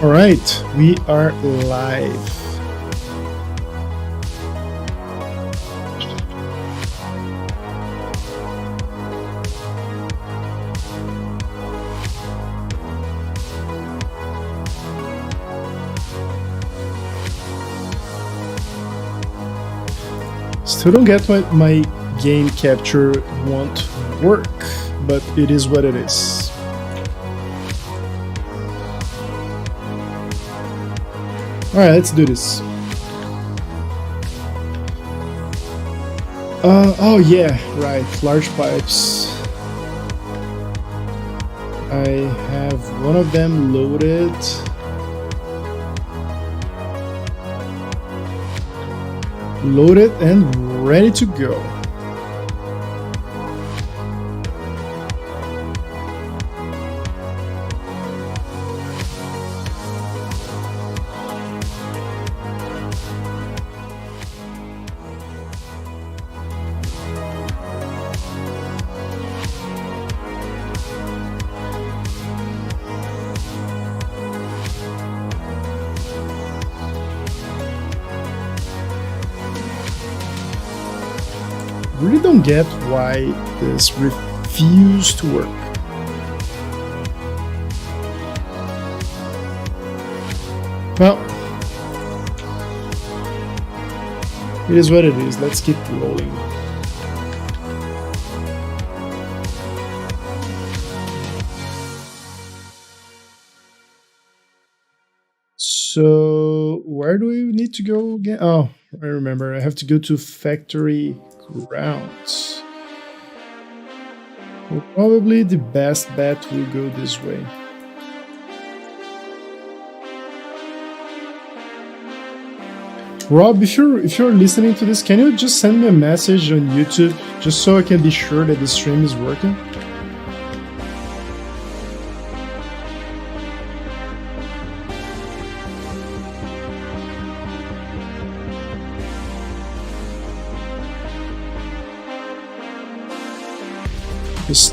All right, we are live. Still don't get why my game capture won't work, but it is what it is. Alright, let's do this. Oh yeah, right, large pipes. I have one of them loaded. Loaded and ready to go. Really don't get why this refused to work. Well, it is what it is. Let's keep rolling. So where do we need to go again? Oh, I remember. I have to go to factory grounds. Well, probably the best bet will go this way. Rob, if you're listening to this, can you just send me a message on YouTube just so I can be sure that the stream is working?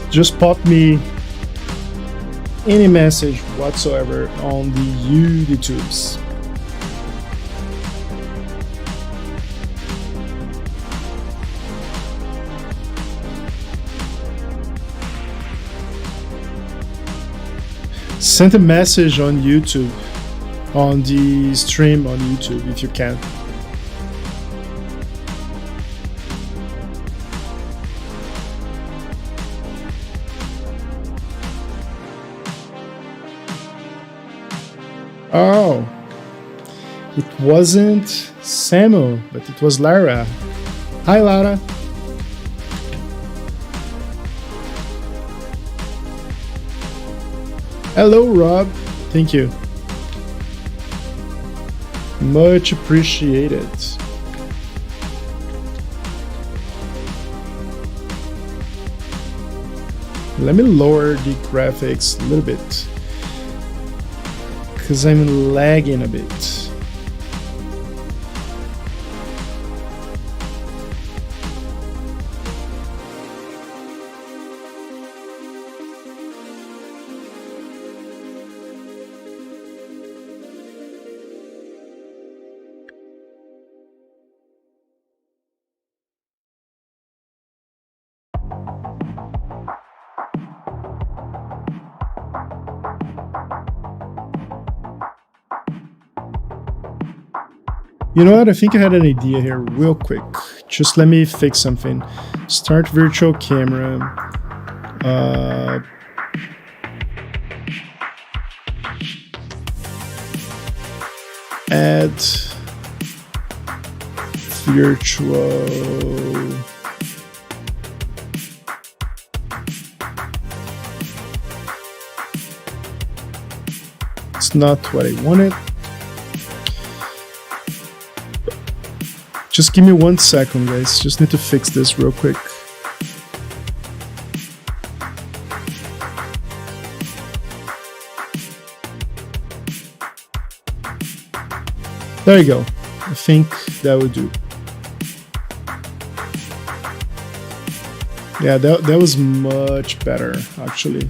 Just pop me any message whatsoever on the YouTubes. Send a message on YouTube, on the stream on YouTube if you can. Oh, it wasn't Samu, but it was Lara. Hi, Lara. Hello, Rob. Thank you. Much appreciated. Let me lower the graphics a little bit, because I'm lagging a bit. You know what? I think I had an idea here real quick. Just let me fix something. Start virtual camera. Add virtual. It's not what I wanted. Just give me 1 second, guys. Just need to fix this real quick. There you go. I think that would do. Yeah, that was much better, actually.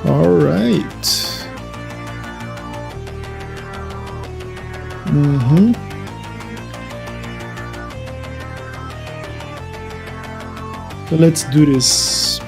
All right. So let's do this.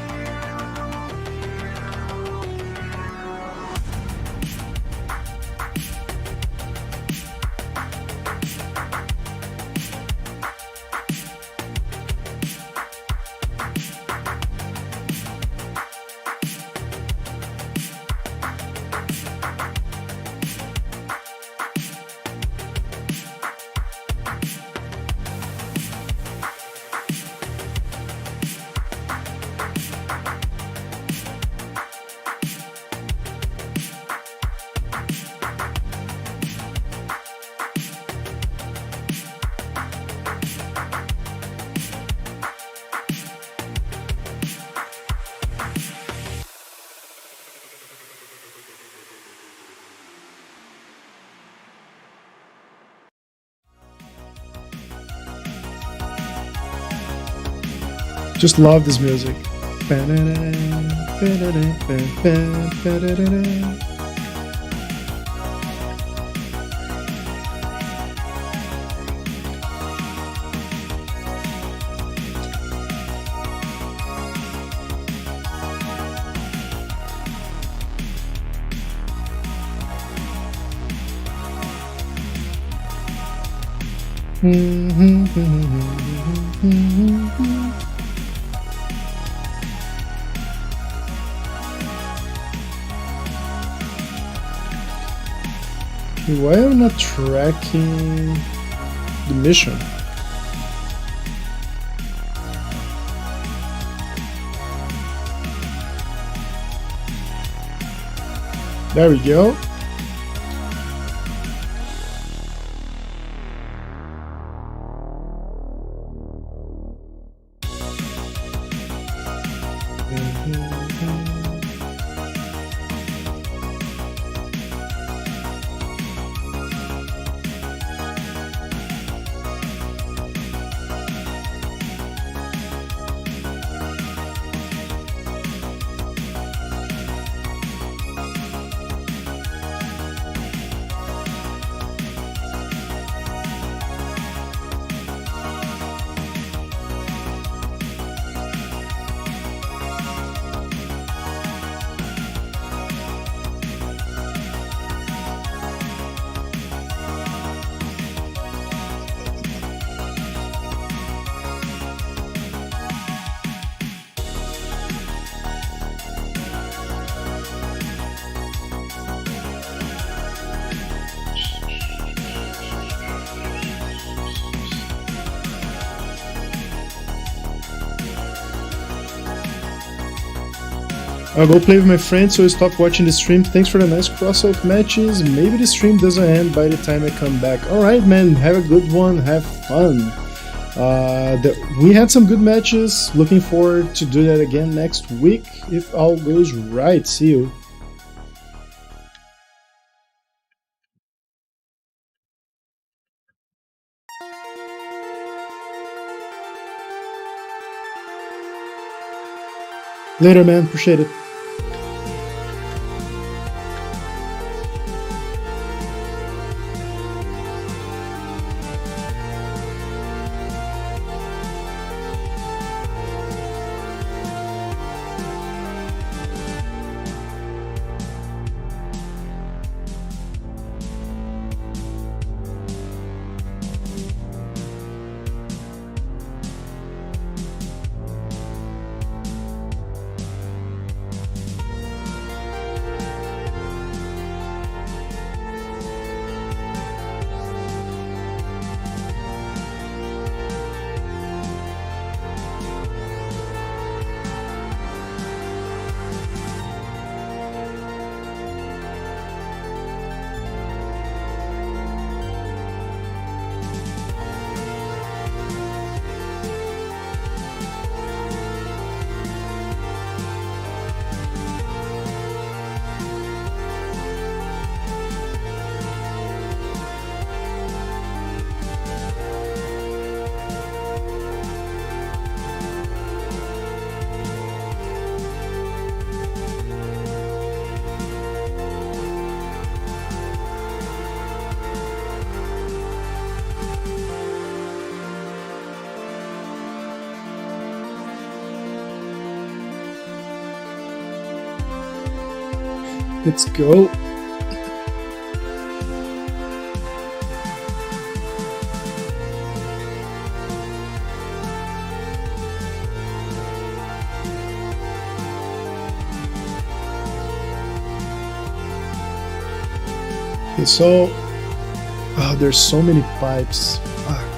Just love this music. Why am I not tracking the mission? There we go. I'll go play with my friends, so I stopped watching the stream. Thanks for the nice crossout matches. Maybe the stream doesn't end by the time I come back. Alright, man, have a good one, have fun. We had some good matches. Looking forward to do that again next week, if all goes right. See you. Later, man. Appreciate it. Let's go. Okay, so there's so many pipes. Fuck.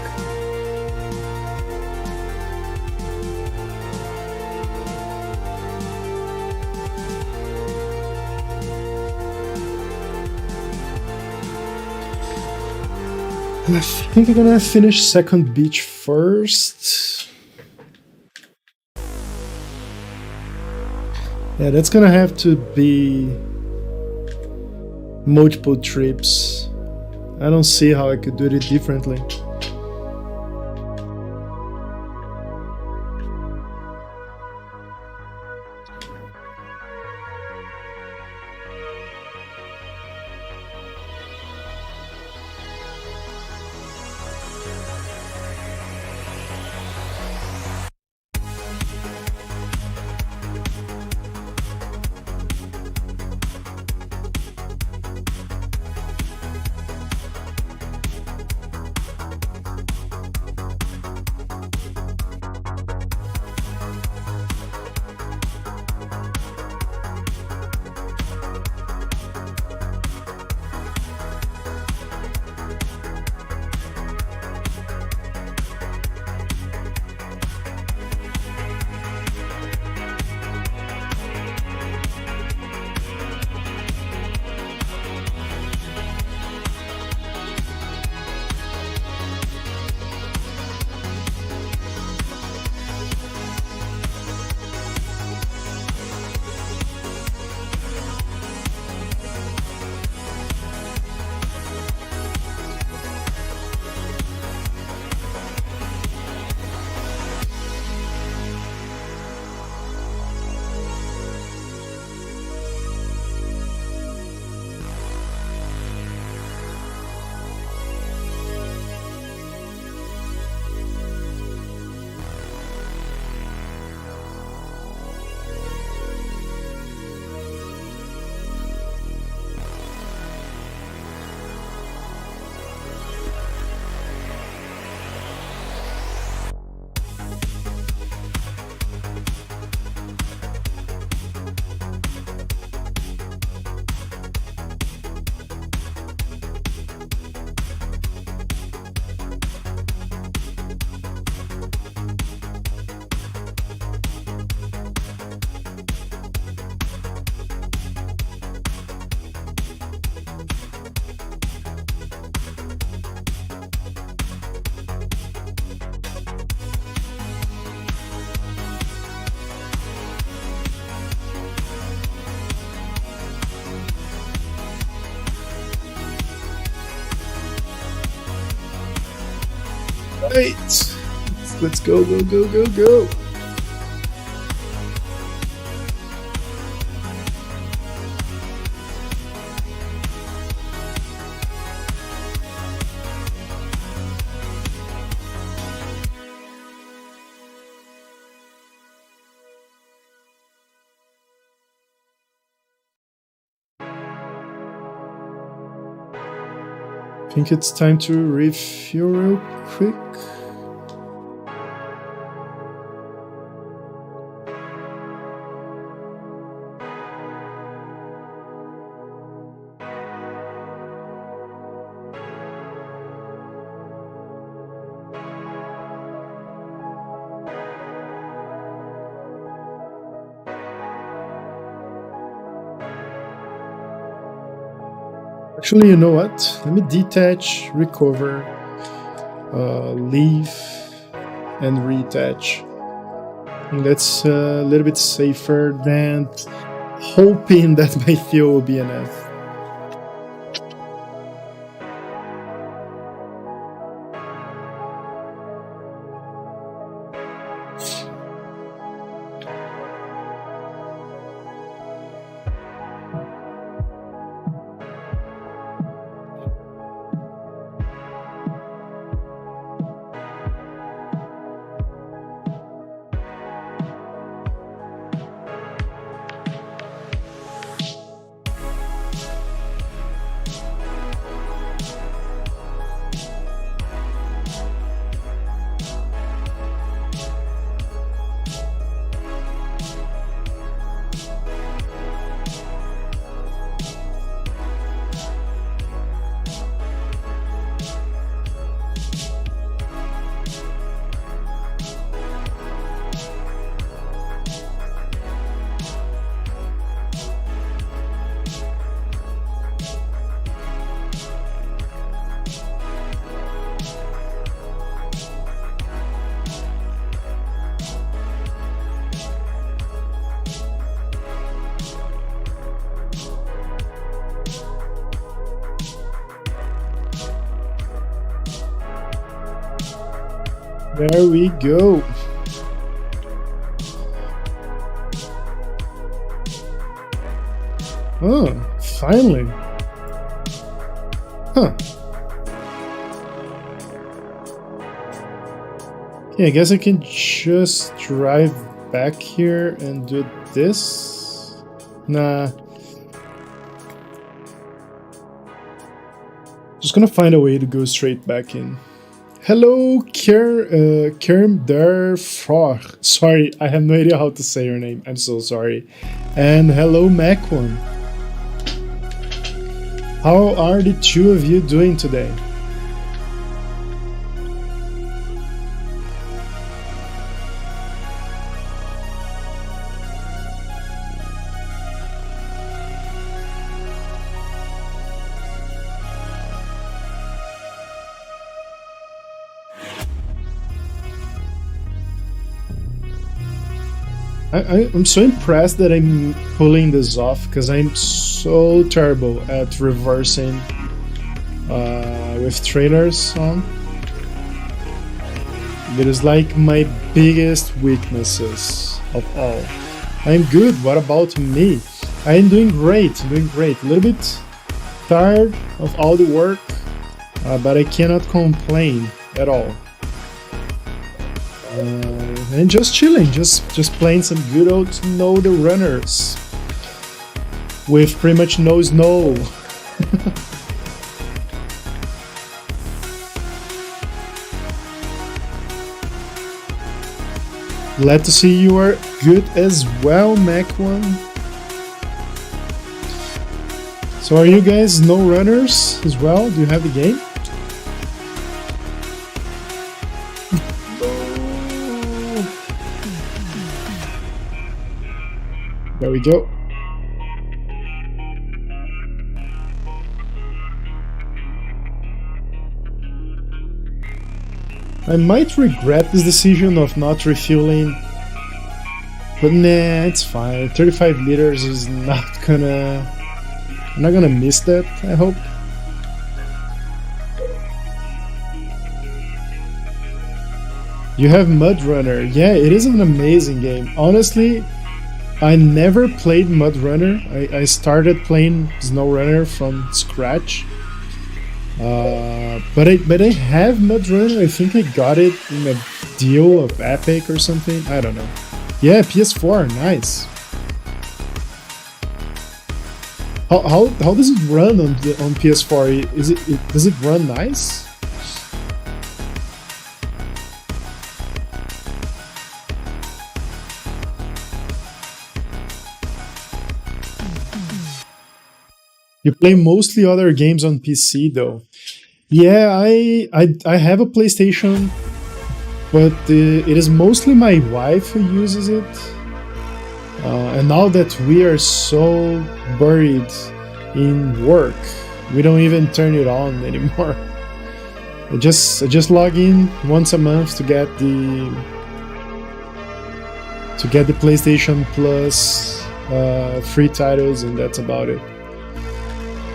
I think I'm gonna finish second beach first. Yeah, that's gonna have to be multiple trips. I don't see how I could do it differently. Right. Let's go, go, go, go, go. I think it's time to refuel real quick. Actually, you know what? Let me detach, recover, leave, and reattach. I think that's a little bit safer than hoping that my fuel will be enough. There we go. Oh, finally. Huh. Yeah, I guess I can just drive back here and do this. Nah. Just gonna find a way to go straight back in. Hello, Kerm der Frog. Sorry, I have no idea how to say your name. I'm so sorry. And hello, Macwan. How are the two of you doing today? I'm so impressed that I'm pulling this off because I'm so terrible at reversing with trailers on. It is like my biggest weaknesses of all. I'm good. What about me? I'm doing great. I'm doing great. A little bit tired of all the work, but I cannot complain at all. And just chilling, just playing some good old Snowrunners with pretty much no snow. Glad to see you are good as well, Mac1. So are you guys Snowrunners as well? Do you have the game? There we go. I might regret this decision of not refueling, but nah, it's fine. 35 liters is not gonna... I'm not gonna miss that, I hope. You have Mud Runner. Yeah, it is an amazing game. Honestly, I never played Mud Runner. I started playing Snowrunner from scratch. But I have Mud Runner. I think I got it in a deal of Epic or something. I don't know. Yeah, PS4. Nice. How does it run on PS4? Does it run nice? You play mostly other games on PC though. Yeah, I have a PlayStation, but it is mostly my wife who uses it. And now that we are so buried in work, we don't even turn it on anymore. I just log in once a month to get the PlayStation Plus free titles, and that's about it.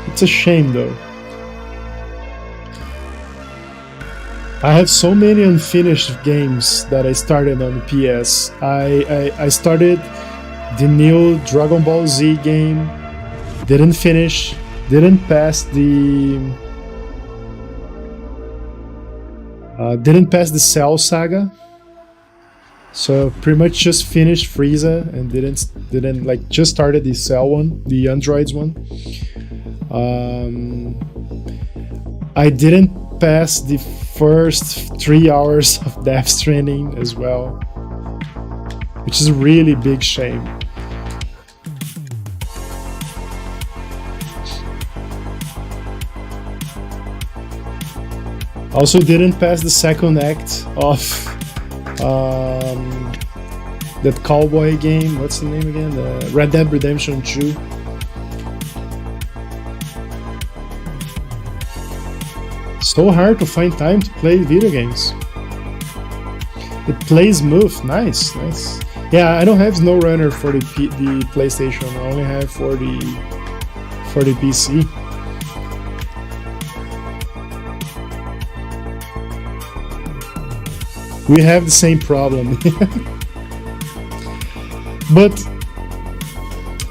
It's a shame though. I have so many unfinished games that I started on the PS. I started the new Dragon Ball Z game, didn't finish, didn't pass the Cell saga. So pretty much just finished Frieza and didn't like just started the Cell one, the Androids one. I didn't pass the first 3 hours of Death Stranding as well, which is a really big shame. Also didn't pass the second act of that cowboy game. What's the name again? The Red Dead Redemption 2. So hard to find time to play video games. It plays smooth. Nice. Yeah, I don't have Snowrunner for the PlayStation. I only have for the PC. We have the same problem. But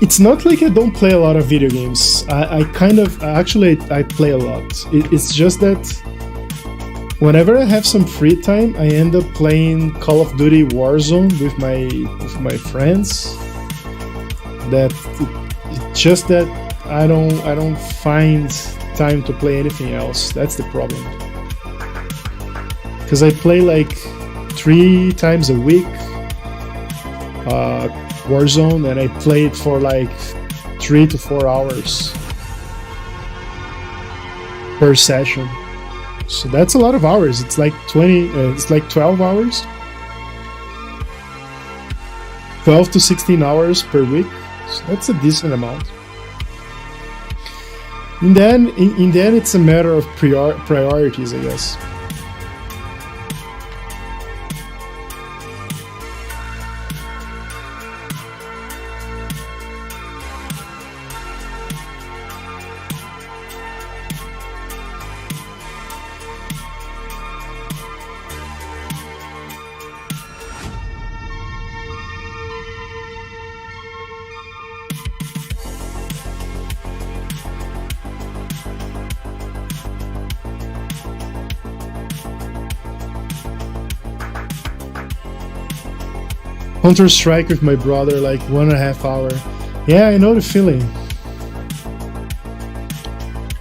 it's not like I don't play a lot of video games. I play a lot. It's just that whenever I have some free time, I end up playing Call of Duty Warzone with my friends. It's just that I don't find time to play anything else. That's the problem. Because I play like 3 times a week Warzone, and I play it for like 3 to 4 hours per session. So that's a lot of hours. It's like 12 hours, 12 to 16 hours per week. So that's a decent amount. And then in the end, it's a matter of priorities, I guess. Counter-Strike with my brother, like 1.5 hours. Yeah, I know the feeling.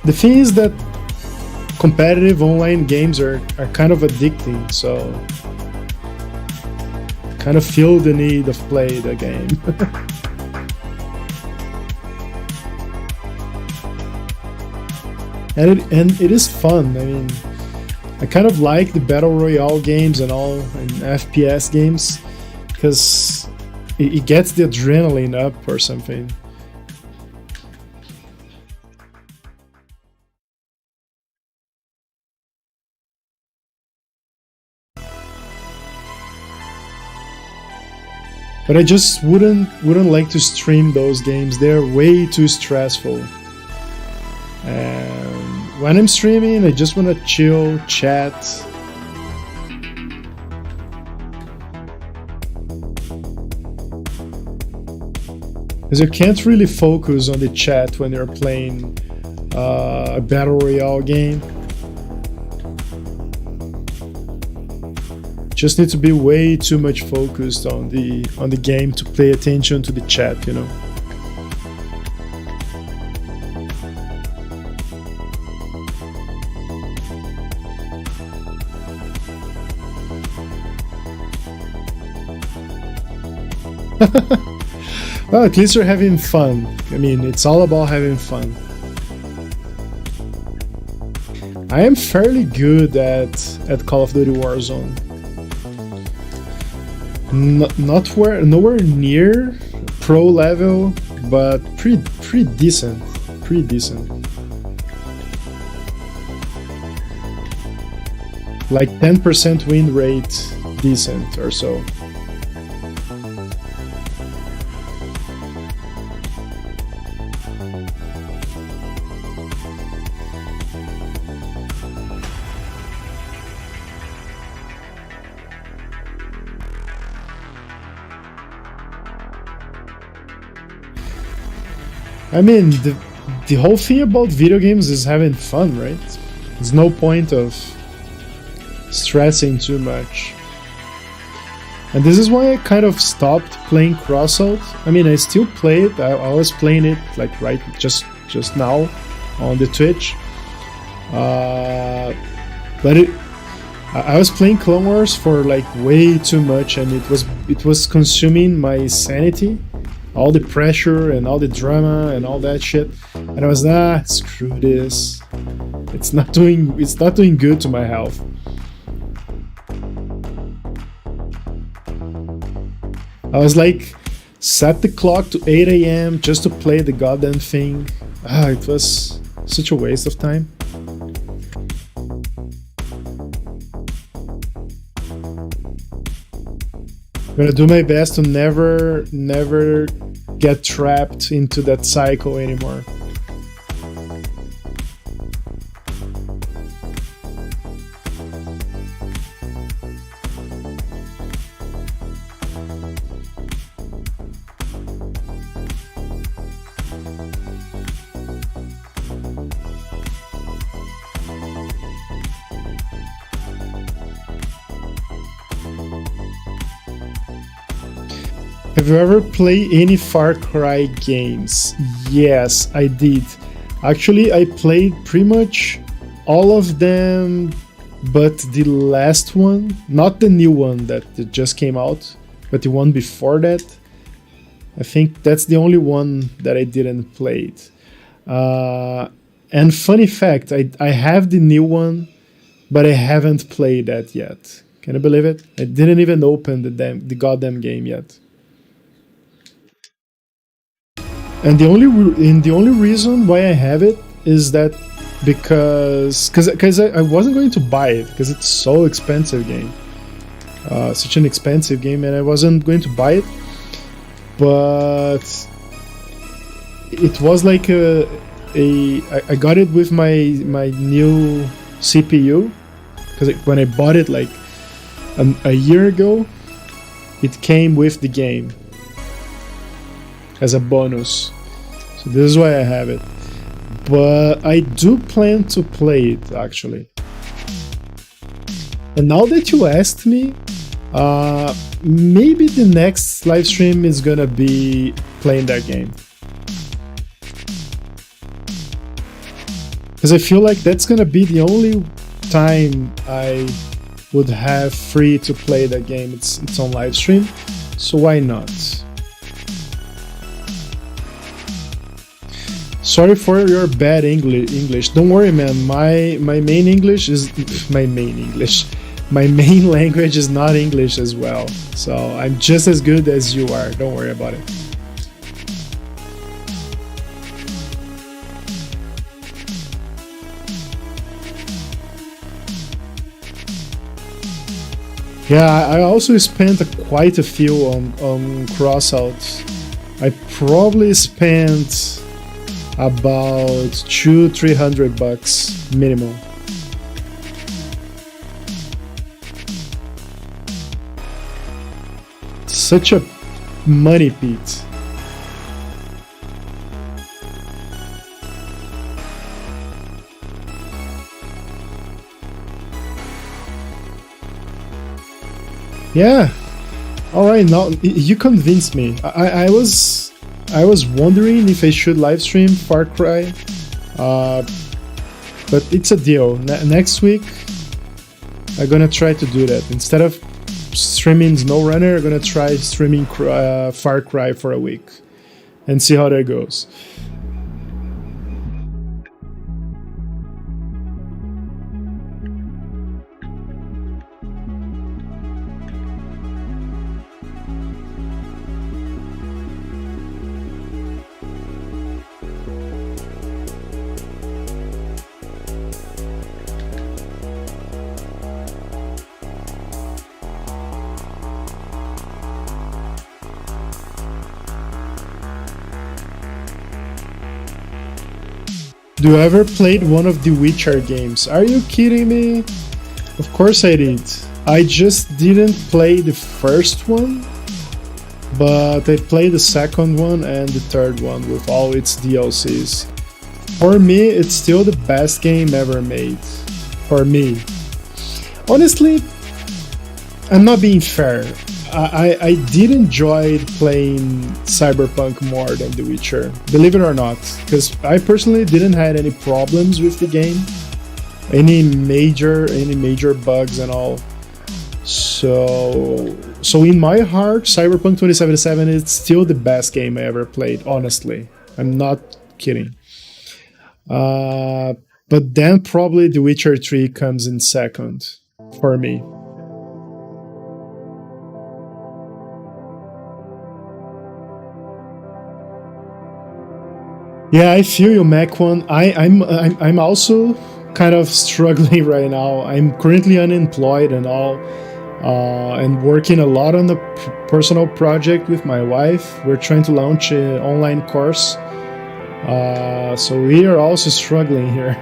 The thing is that competitive online games are kind of addicting, so I kind of feel the need of play the game. and it is fun. I mean, I kind of like the Battle Royale games and FPS games, because it gets the adrenaline up or something. But I just wouldn't like to stream those games. They're way too stressful. And when I'm streaming, I just want to chill, chat. Because you can't really focus on the chat when you're playing a Battle Royale game. Just need to be way too much focused on the game to pay attention to the chat, you know. Well, at least you're having fun. I mean, it's all about having fun. I am fairly good at Call of Duty Warzone. Nowhere near pro level, but pretty decent. Pretty decent. Like 10% win rate, decent or so. I mean, the whole thing about video games is having fun, right? There's no point of stressing too much. And this is why I kind of stopped playing Crossout. I mean, I still play it. I was playing it like just now on the Twitch. But I was playing Clone Wars for like way too much, and it was consuming my sanity. All the pressure and all the drama and all that shit, and I was screw this. It's not doing good to my health. I was like, set the clock to 8 AM just to play the goddamn thing. It was such a waste of time. I'm gonna do my best to never get trapped into that cycle anymore. Have you ever played any Far Cry games? Yes, I did. Actually, I played pretty much all of them, but the last one, not the new one that just came out, but the one before that. I think that's the only one that I didn't play. And funny fact, I have the new one, but I haven't played that yet. Can you believe it? I didn't even open the goddamn game yet. And the only reason why I have it is that because I wasn't going to buy it because it's so expensive game, such an expensive game, and I wasn't going to buy it. But it was like I got it with my new CPU because when I bought it like a year ago, it came with the game as a bonus. So this is why I have it. But I do plan to play it actually. And now that you asked me, maybe the next live stream is gonna be playing that game. Because I feel like that's gonna be the only time I would have free to play that game. It's on live stream, so why not? Sorry for your bad English. Don't worry, man. My main English is my main English. My main language is not English as well. So I'm just as good as you are. Don't worry about it. Yeah, I also spent quite a few on crossouts. I probably spent about $200-300 minimum. Such a money pit. Yeah. All right. Now you convinced me. I was wondering if I should live stream Far Cry, but it's a deal. Next week, I'm gonna try to do that. Instead of streaming Snowrunner, I'm gonna try streaming Far Cry for a week and see how that goes. Do you ever played one of the Witcher games? Are you kidding me? Of course I did. I just didn't play the first one, but I played the second one and the third one with all its DLCs. For me, it's still the best game ever made. For me. Honestly, I'm not being fair. I did enjoy playing Cyberpunk more than The Witcher, believe it or not, because I personally didn't have any problems with the game, any major bugs and all. So in my heart, Cyberpunk 2077 is still the best game I ever played. Honestly, I'm not kidding. But then probably The Witcher 3 comes in second for me. Yeah, I feel you, Mac One. I'm also kind of struggling right now. I'm currently unemployed and all, and working a lot on the personal project with my wife. We're trying to launch an online course, so we are also struggling here.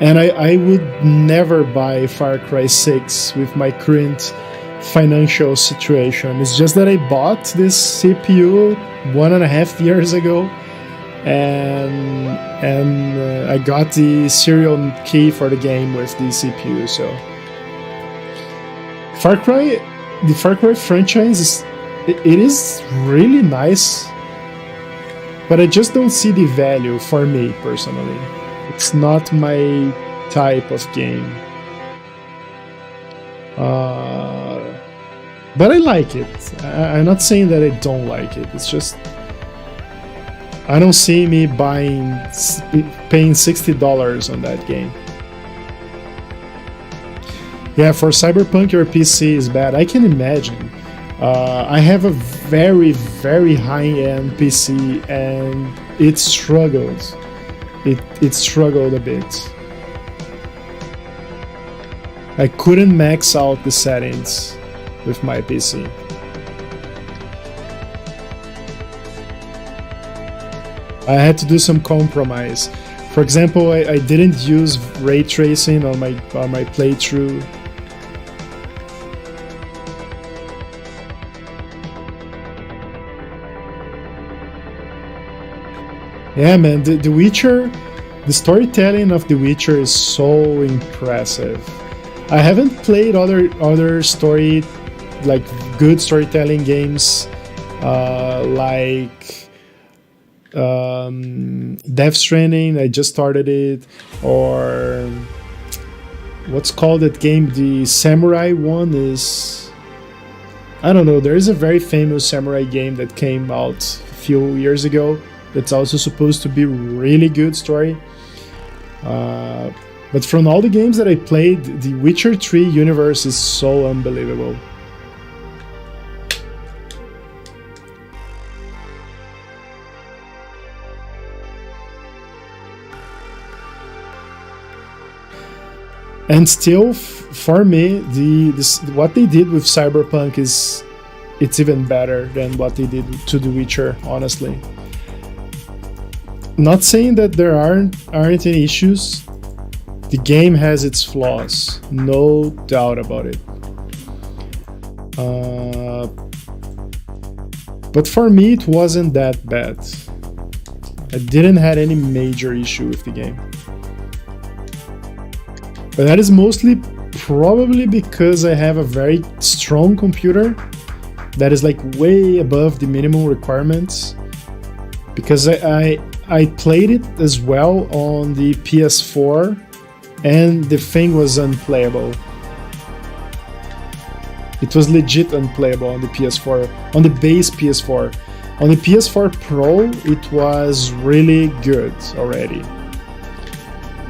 And I would never buy Far Cry 6 with my current financial situation. It's just that I bought this CPU 1.5 years ago. And I got the serial key for the game with the CPU. So the Far Cry franchise it is really nice, but I just don't see the value for me personally. It's not my type of game. But I like it. I'm not saying that I don't like it. It's just I don't see me paying $60 on that game. Yeah, for Cyberpunk, your PC is bad. I can imagine. I have a very, very high-end PC, and it struggled. It struggled a bit. I couldn't max out the settings with my PC. I had to do some compromise. For example, I didn't use ray tracing on my playthrough. Yeah, man, The Witcher, the storytelling of The Witcher is so impressive. I haven't played other story, like good storytelling games, like Death Stranding. I just started it, or what's called that game? The samurai one is, I don't know. There is a very famous samurai game that came out a few years ago. That's also supposed to be really good story. But from all the games that I played, the Witcher 3 universe is so unbelievable. And still, for me, what they did with Cyberpunk it's even better than what they did to The Witcher, honestly. Not saying that there aren't any issues. The game has its flaws, no doubt about it. But for me, it wasn't that bad. I didn't have any major issue with the game. But that is mostly probably because I have a very strong computer that is like way above the minimum requirements. Because I played it as well on the PS4, and the thing was unplayable. It was legit unplayable on the PS4, on the base PS4. On the PS4 Pro, it was really good already.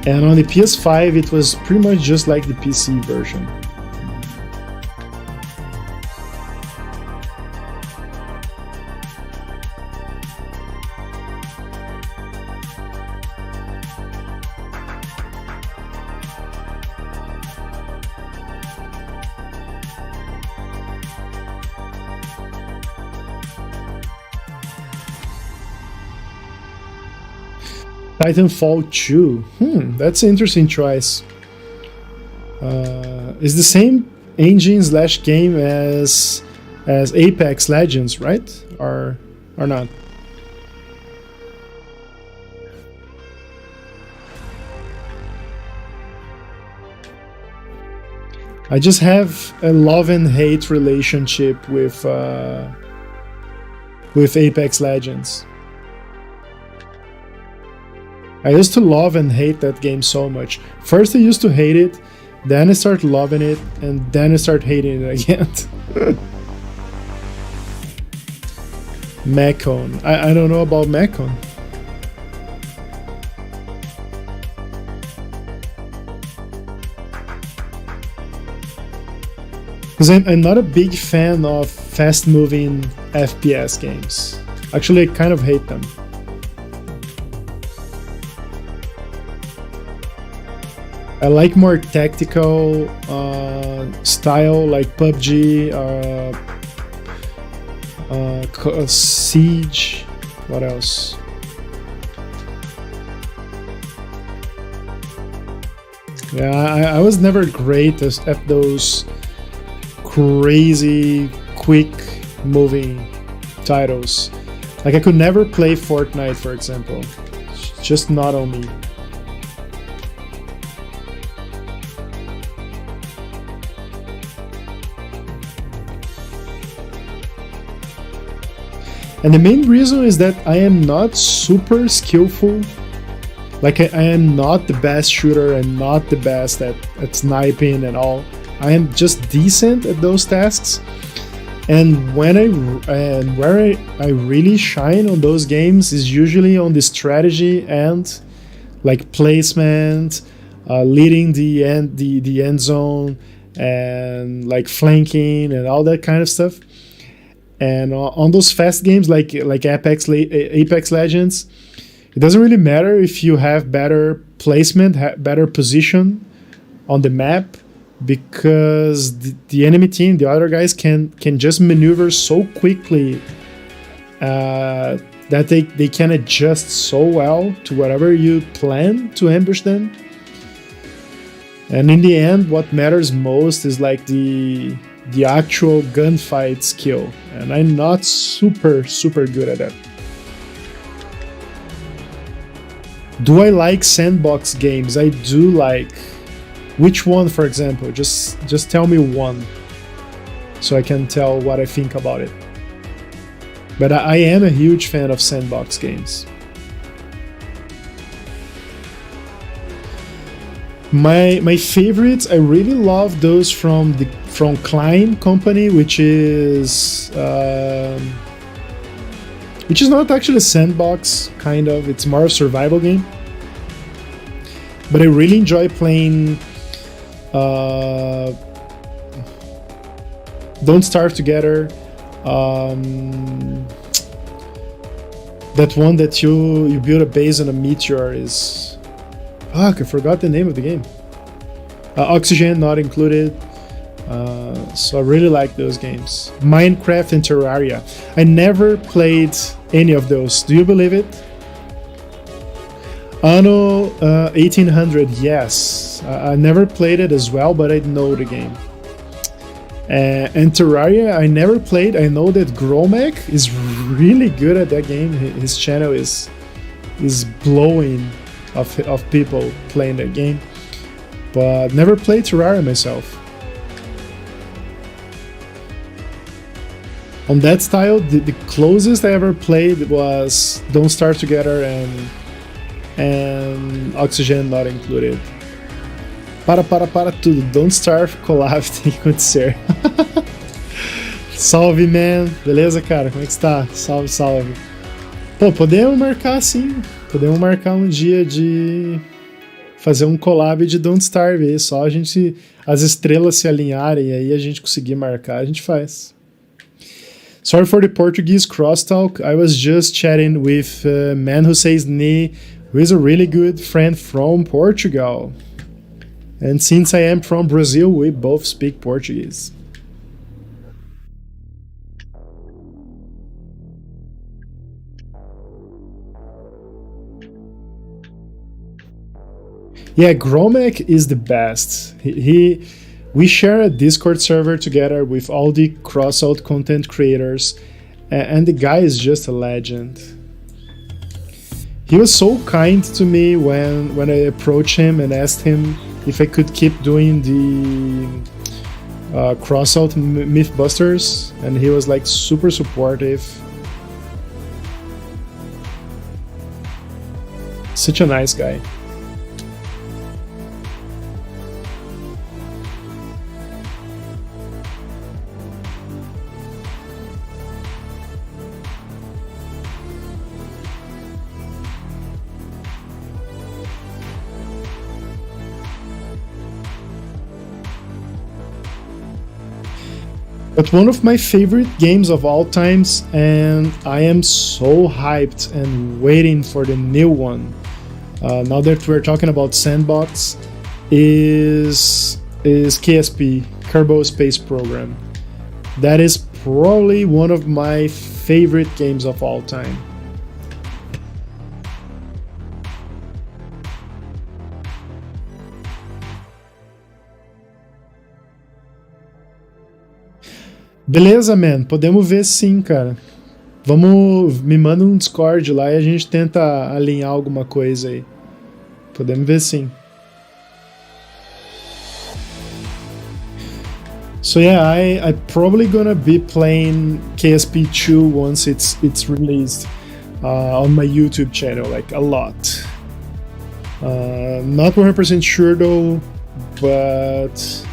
And on the PS5, it was pretty much just like the PC version. Titanfall 2. That's an interesting choice. It's the same engine / game as Apex Legends, right? Or not? I just have a love and hate relationship with Apex Legends. I used to love and hate that game so much. First I used to hate it, then I started loving it, and then I started hating it again. Macon. I don't know about Macon. Because I'm not a big fan of fast-moving FPS games. Actually, I kind of hate them. I like more tactical style, like PUBG, Siege. What else? Yeah, I was never great at those crazy, quick moving titles. Like I could never play Fortnite, for example. It's just not on me. And the main reason is that I am not super skillful. Like, I am not the best shooter and not the best at sniping and all. I am just decent at those tasks. And where I really shine on those games is usually on the strategy and like placement, leading the end zone, and like flanking and all that kind of stuff. And on those fast games like Apex Legends, it doesn't really matter if you have better placement, better position on the map, because the enemy team, the other guys, can just maneuver so quickly that they can adjust so well to whatever you plan to ambush them. And in the end, what matters most is like the actual gunfight skill, and I'm not super good at that. Do I like sandbox games? I do like. Which one, for example? Just tell me one, so I can tell what I think about it. But I am a huge fan of sandbox games. My favorites, I really love those from Klein Company, which is not actually a sandbox, kind of. It's more a survival game. But I really enjoy playing Don't Starve Together. That one that you build a base on a meteor is... Fuck, I forgot the name of the game. Oxygen Not Included. So I really like those games. Minecraft and Terraria. I never played any of those. Do you believe it? Anno 1800, yes. I never played it as well, but I know the game. And Terraria, I never played. I know that Gromek is really good at that game. His channel is blowing of people playing that game. But never played Terraria myself. On that style, the closest I ever played was Don't Starve Together and Oxygen Not Included. Para tudo, Don't Starve collab tem que acontecer. Salve, man. Beleza, cara? Como é que está? Salve, salve. Pô, podemos marcar sim. Podemos marcar um dia de fazer um collab de Don't Starve aí. Só a gente, as estrelas se alinharem e aí a gente conseguir marcar, a gente faz. Sorry for the Portuguese crosstalk. I was just chatting with a man who says "ni," who is a really good friend from Portugal. And since I am from Brazil, we both speak Portuguese. Yeah, Gromek is the best. We share a Discord server together with all the crossout content creators, and the guy is just a legend. He was so kind to me when I approached him and asked him if I could keep doing the crossout Mythbusters, and he was like super supportive. Such a nice guy. But one of my favorite games of all times, and I am so hyped and waiting for the new one, now that we're talking about sandbox, is KSP, Kerbal Space Program. That is probably one of my favorite games of all time. Beleza, man. Podemos ver sim, cara. Me manda um Discord lá e a gente tenta alinhar alguma coisa aí. Podemos ver sim. So yeah, I probably gonna be playing KSP2 once it's released on my YouTube channel, like a lot. Not 100% sure though, but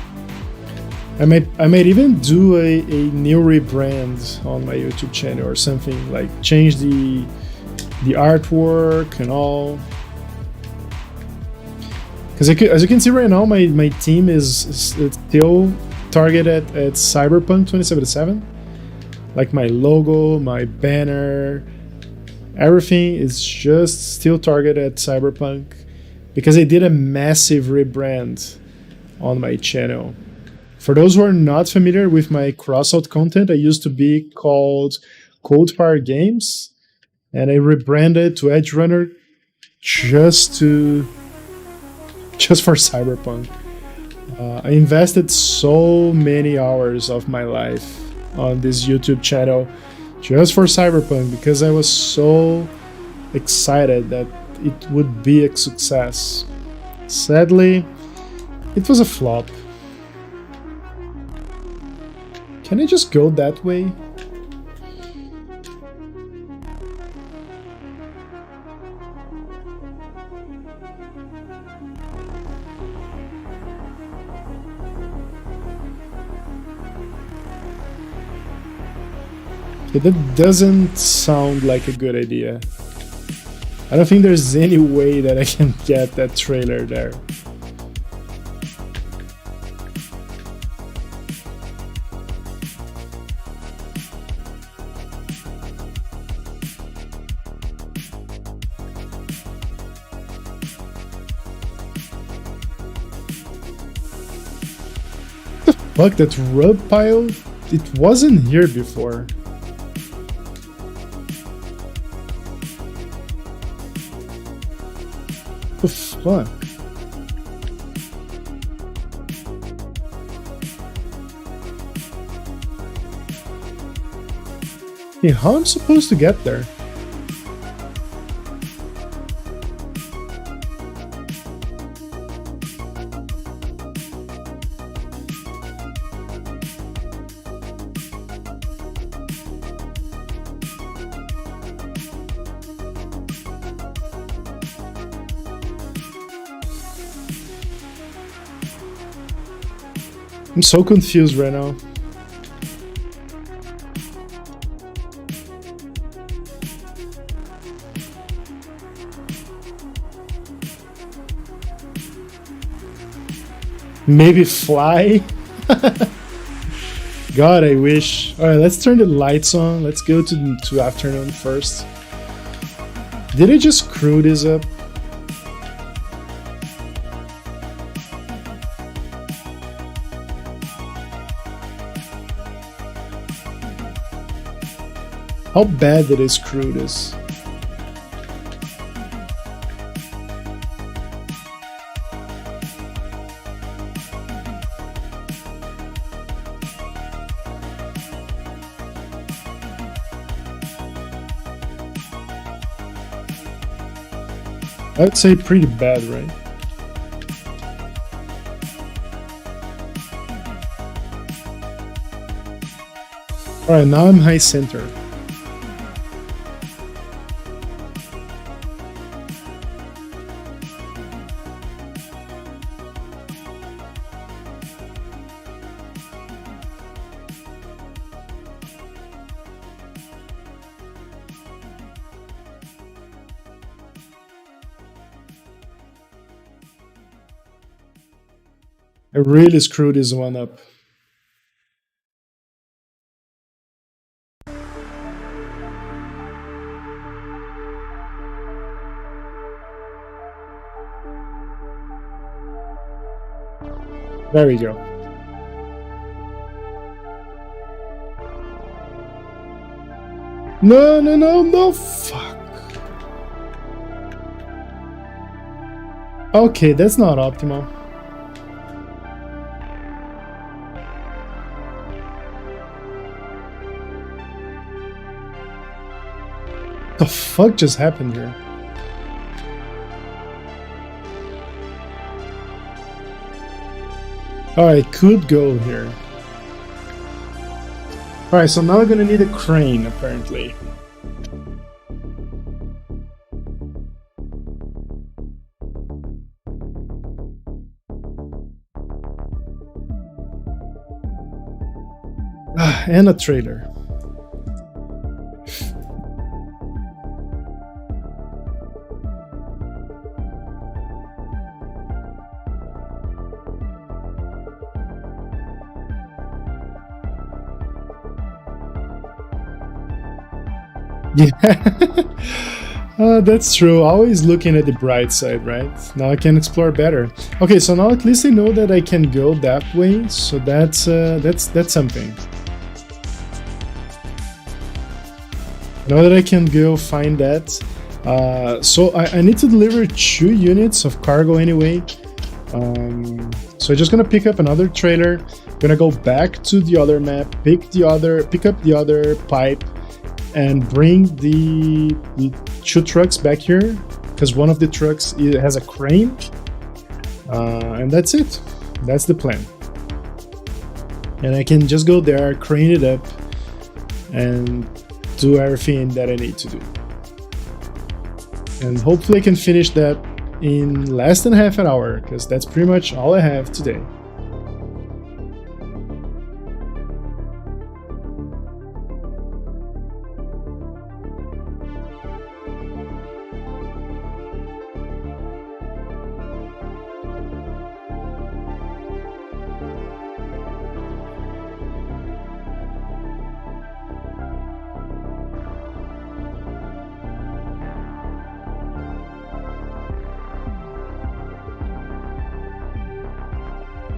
I might even do a new rebrand on my YouTube channel or something, like change the artwork and all. Because as you can see right now, my team is still targeted at Cyberpunk 2077. Like my logo, my banner, everything is just still targeted at Cyberpunk, because I did a massive rebrand on my channel. For those who are not familiar with my crossout content, I used to be called Coldfire Games, and I rebranded to Edge Runner just for Cyberpunk. I invested so many hours of my life on this YouTube channel just for Cyberpunk, because I was so excited that it would be a success. Sadly, it was a flop. Can I just go that way? Okay, that doesn't sound like a good idea. I don't think there's any way that I can get that trailer there. Fuck, that rub pile? It wasn't here before. What the fuck? Hey, how am I supposed to get there? I'm so confused right now. Maybe fly? God, I wish. Alright, let's turn the lights on. Let's go to afternoon first. Did I just screw this up? How bad did I screw this? I'd say pretty bad, right? Alright, now I'm high center. I really screwed this one up. There we go. No, no, no, no, fuck. Okay, that's not optimal. The fuck just happened here? Oh, I could go here. Alright, so now I'm gonna need a crane, apparently. And a trailer. Yeah, that's true. Always looking at the bright side, right? Now I can explore better. Okay, so now at least I know that I can go that way. So that's something. Now that I can go find that. So I need to deliver 2 units of cargo anyway. So I'm just gonna pick up another trailer. Gonna go back to the other map, pick up the other pipe, and bring the 2 trucks back here, because one of the trucks has a crane, and that's it. That's the plan. And I can just go there, crane it up, and do everything that I need to do. And hopefully I can finish that in less than half an hour, because that's pretty much all I have today.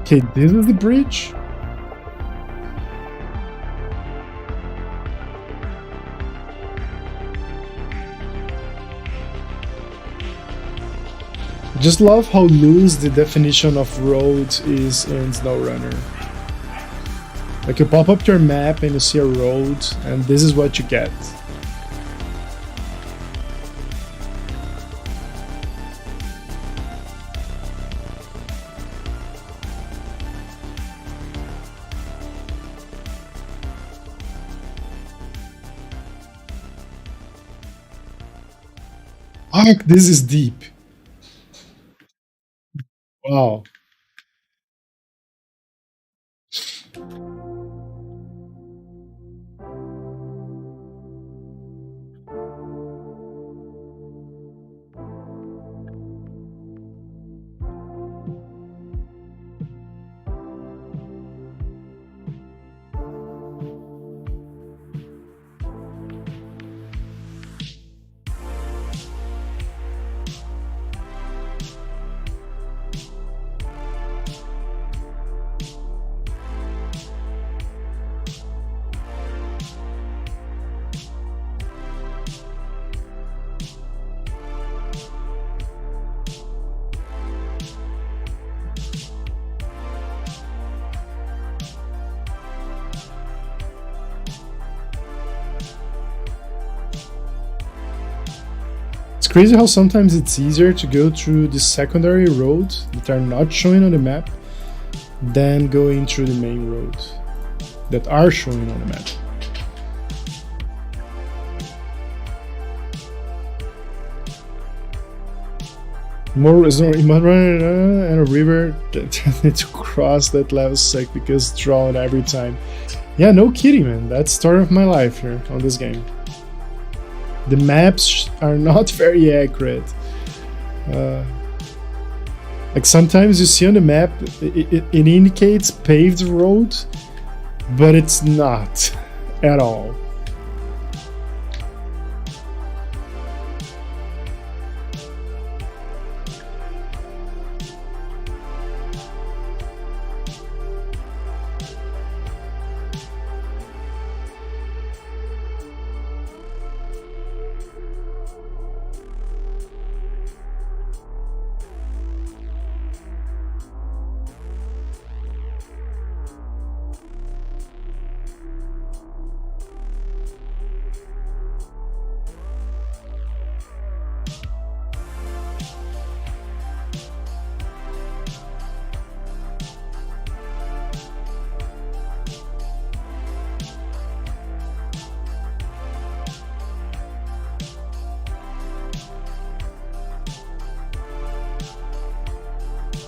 Okay, this is the bridge. I just love how loose the definition of road is in Snowrunner. Like, you pop up your map and you see a road, and this is what you get. Fuck, this is deep. Wow. It's crazy how sometimes it's easier to go through the secondary roads that are not showing on the map than going through the main roads that are showing on the map. More is and a river that need to cross that level suck because it's drawn every time. Yeah, no kidding, man. That's the story of my life here on this game. The maps are not very accurate. Like, sometimes you see on the map it indicates paved road, but it's not at all.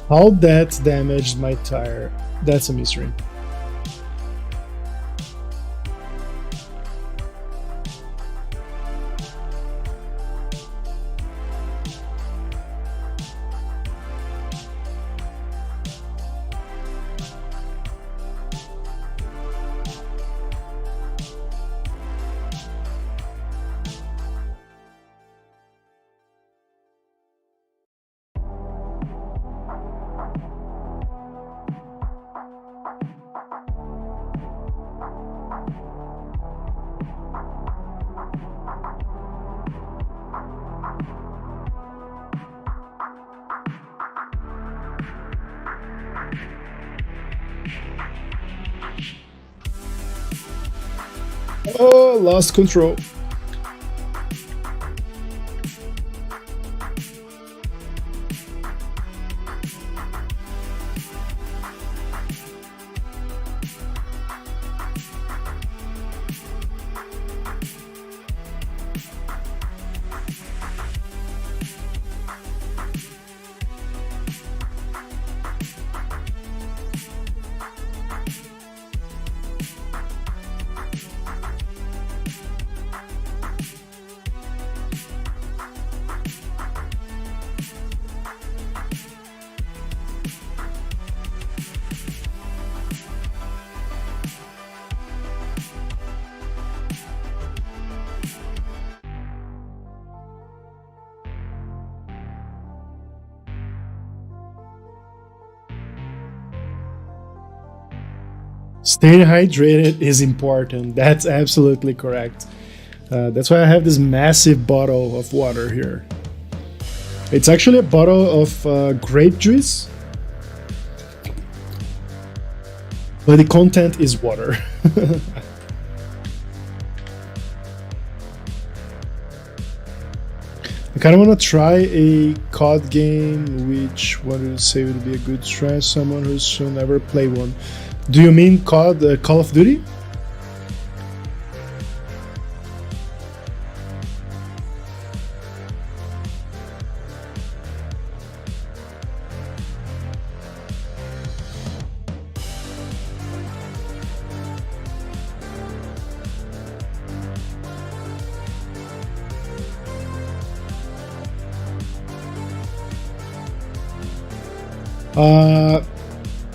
How that damaged my tire, that's a mystery. Oh, lost control. Staying hydrated is important. That's absolutely correct. That's why I have this massive bottle of water here. It's actually a bottle of grape juice, but the content is water. I kind of want to try a COD game. Which one would you say would be a good try? Someone who should never play one. Do you mean COD, Call of Duty?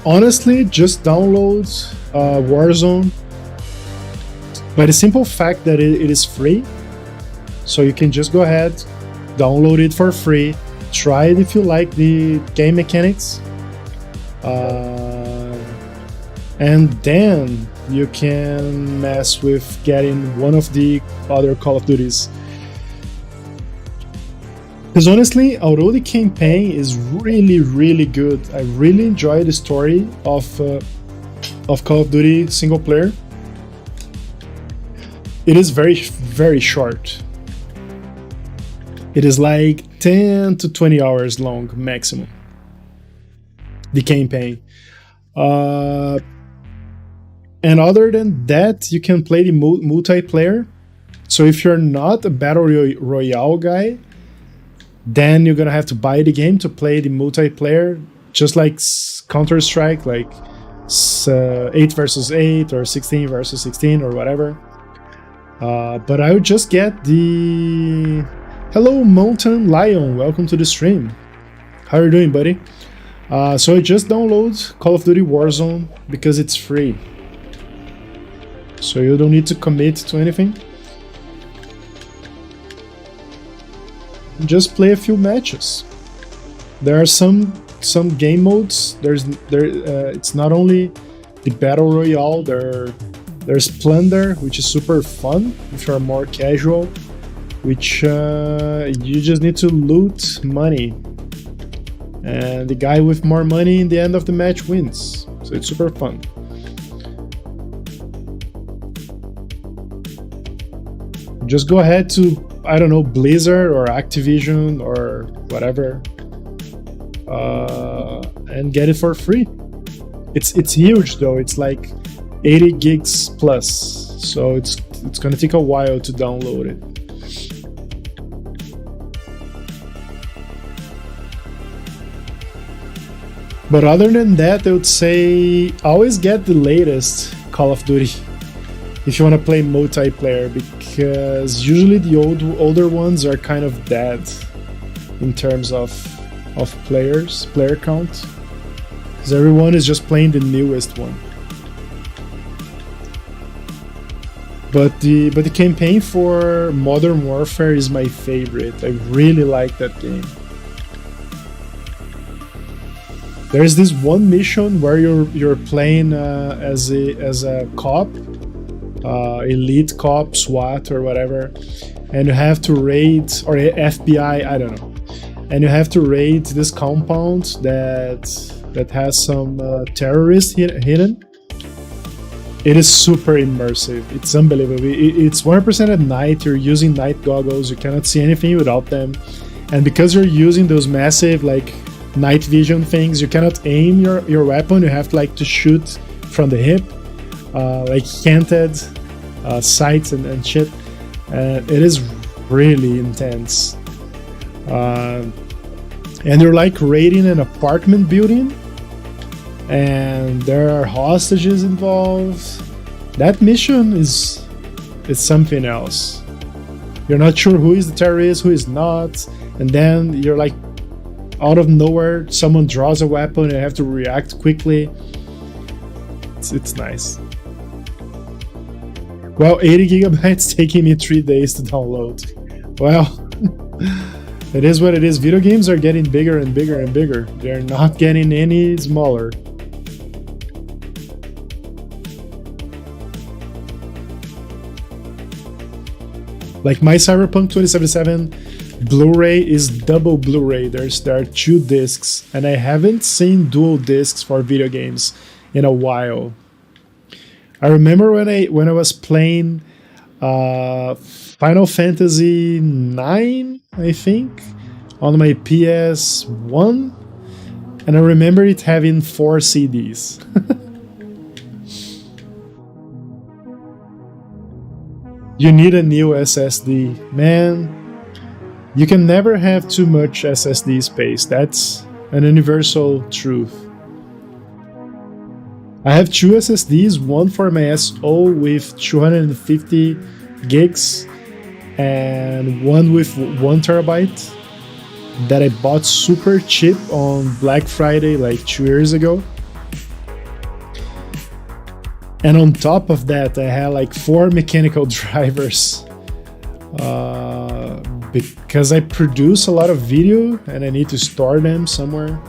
Honestly, just download Warzone by the simple fact that it is free. So you can just go ahead, download it for free, try it if you like the game mechanics, and then you can mess with getting one of the other Call of Duties. Because honestly, although the campaign is really good, I really enjoy the story of Call of Duty single player. It is very short. It is like 10 to 20 hours long maximum. The campaign. And other than that, you can play the multiplayer. So if you're not a battle royale guy, then you're gonna have to buy the game to play the multiplayer, just like Counter-Strike, like 8 versus 8 or 16 versus 16 or whatever. But I would just get the... Hello, Mountain Lion, welcome to the stream. How are you doing, buddy? So I just download Call of Duty Warzone because it's free. So you don't need to commit to anything. Just play a few matches. There are some game modes. It's not only the battle royale. There's plunder, which is super fun if you're more casual. Which you just need to loot money, and the guy with more money in the end of the match wins. So it's super fun. Just go ahead to, I don't know, Blizzard or Activision or whatever, and get it for free. It's huge though. It's like 80 gigs plus, so it's gonna take a while to download it. But other than that, I would say always get the latest Call of Duty if you want to play multiplayer, because usually the older ones are kind of dead in terms of player count, because everyone is just playing the newest one. But the campaign for Modern Warfare is my favorite. I really like that game. There's this one mission where you're playing as a cop, elite cop, SWAT or whatever, and you have to raid, or FBI, I don't know, and you have to raid this compound that has some terrorists hidden. It is super immersive. It's unbelievable. It's 100% at night. You're using night goggles. You cannot see anything without them, and because you're using those massive like night vision things, you cannot aim your weapon. You have to shoot from the hip, like canted sights and shit. It is really intense. And you're like raiding an apartment building, and there are hostages involved. That mission is something else. You're not sure who is the terrorist, who is not, and then you're like, out of nowhere, someone draws a weapon and you have to react quickly. It's nice. Well, 80 gigabytes taking me 3 days to download. Well, it is what it is. Video games are getting bigger and bigger and bigger. They're not getting any smaller. Like my Cyberpunk 2077 Blu-ray is double Blu-ray. There are 2 discs, and I haven't seen dual discs for video games in a while. I remember when I was playing Final Fantasy 9, I think, on my PS1, and I remember it having 4 CDs. You need a new SSD, man. You can never have too much SSD space. That's an universal truth. I have 2 SSDs, one for my SO with 250 gigs and one with 1 terabyte that I bought super cheap on Black Friday like 2 years ago. And on top of that, I had like 4 mechanical drivers because I produce a lot of video and I need to store them somewhere.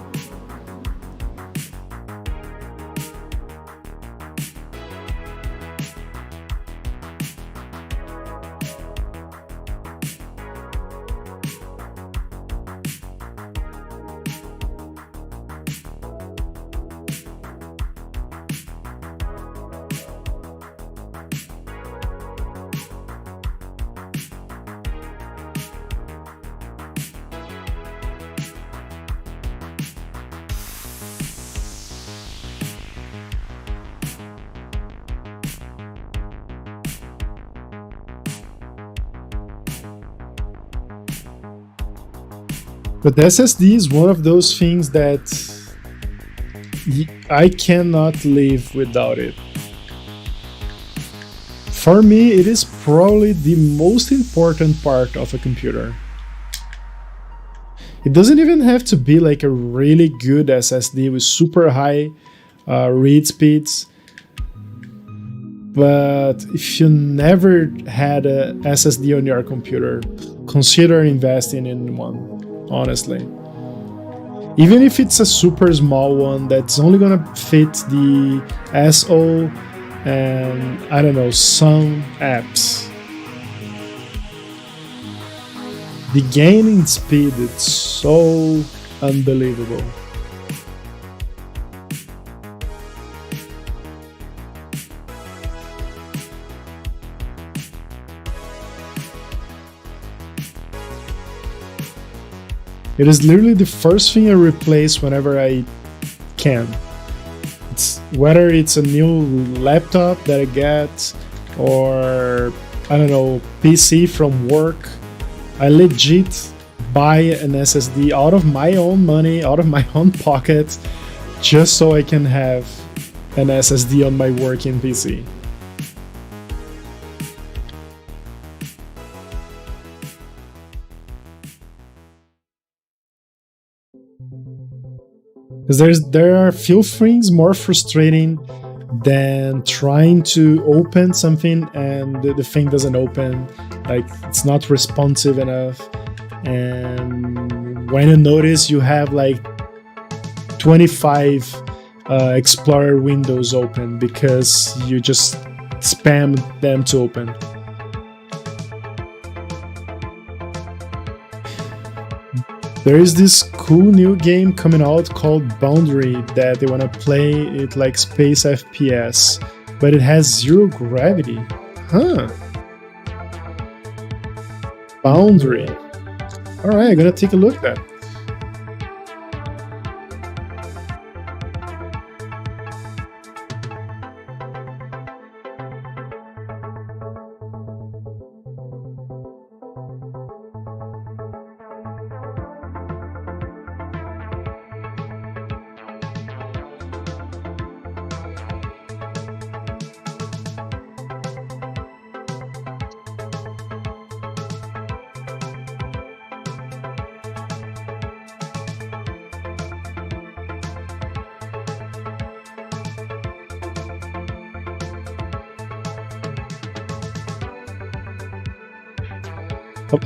But the SSD is one of those things that I cannot live without it. For me, it is probably the most important part of a computer. It doesn't even have to be like a really good SSD with super high read speeds. But if you never had a SSD on your computer, consider investing in one. Honestly, even if it's a super small one that's only gonna fit the SO and I don't know, some apps, the gain in speed is so unbelievable. It is literally the first thing I replace whenever I can. Whether it's a new laptop that I get or, I don't know, PC from work, I legit buy an SSD out of my own money, out of my own pocket, just so I can have an SSD on my working PC. Because there are few things more frustrating than trying to open something and the thing doesn't open, like it's not responsive enough, and when you notice you have like 25 Explorer windows open because you just spam them to open. There is this cool new game coming out called Boundary that they want to play it like space FPS, but it has zero gravity. Huh. Boundary. Alright, I'm gonna take a look at that.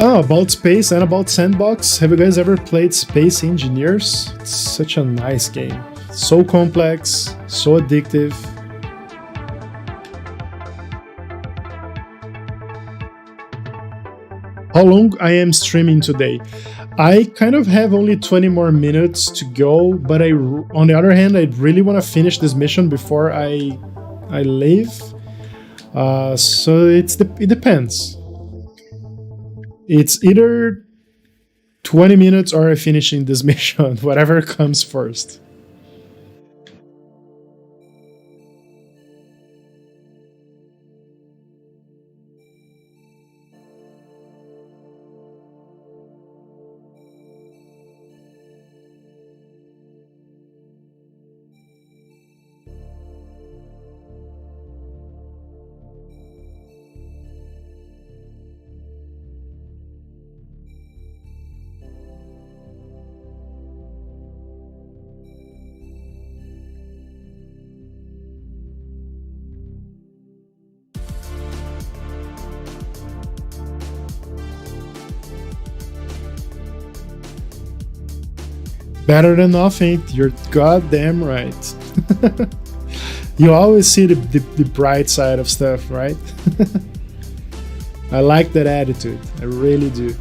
Oh, about space and about sandbox. Have you guys ever played Space Engineers? It's such a nice game. So complex, so addictive. How long I am streaming today? I kind of have only 20 more minutes to go, but on the other hand, I really want to finish this mission before I leave. So it depends. It's either 20 minutes or finishing this mission, whatever comes first. Better than nothing, you're goddamn right. You always see the bright side of stuff, right? I like that attitude, I really do.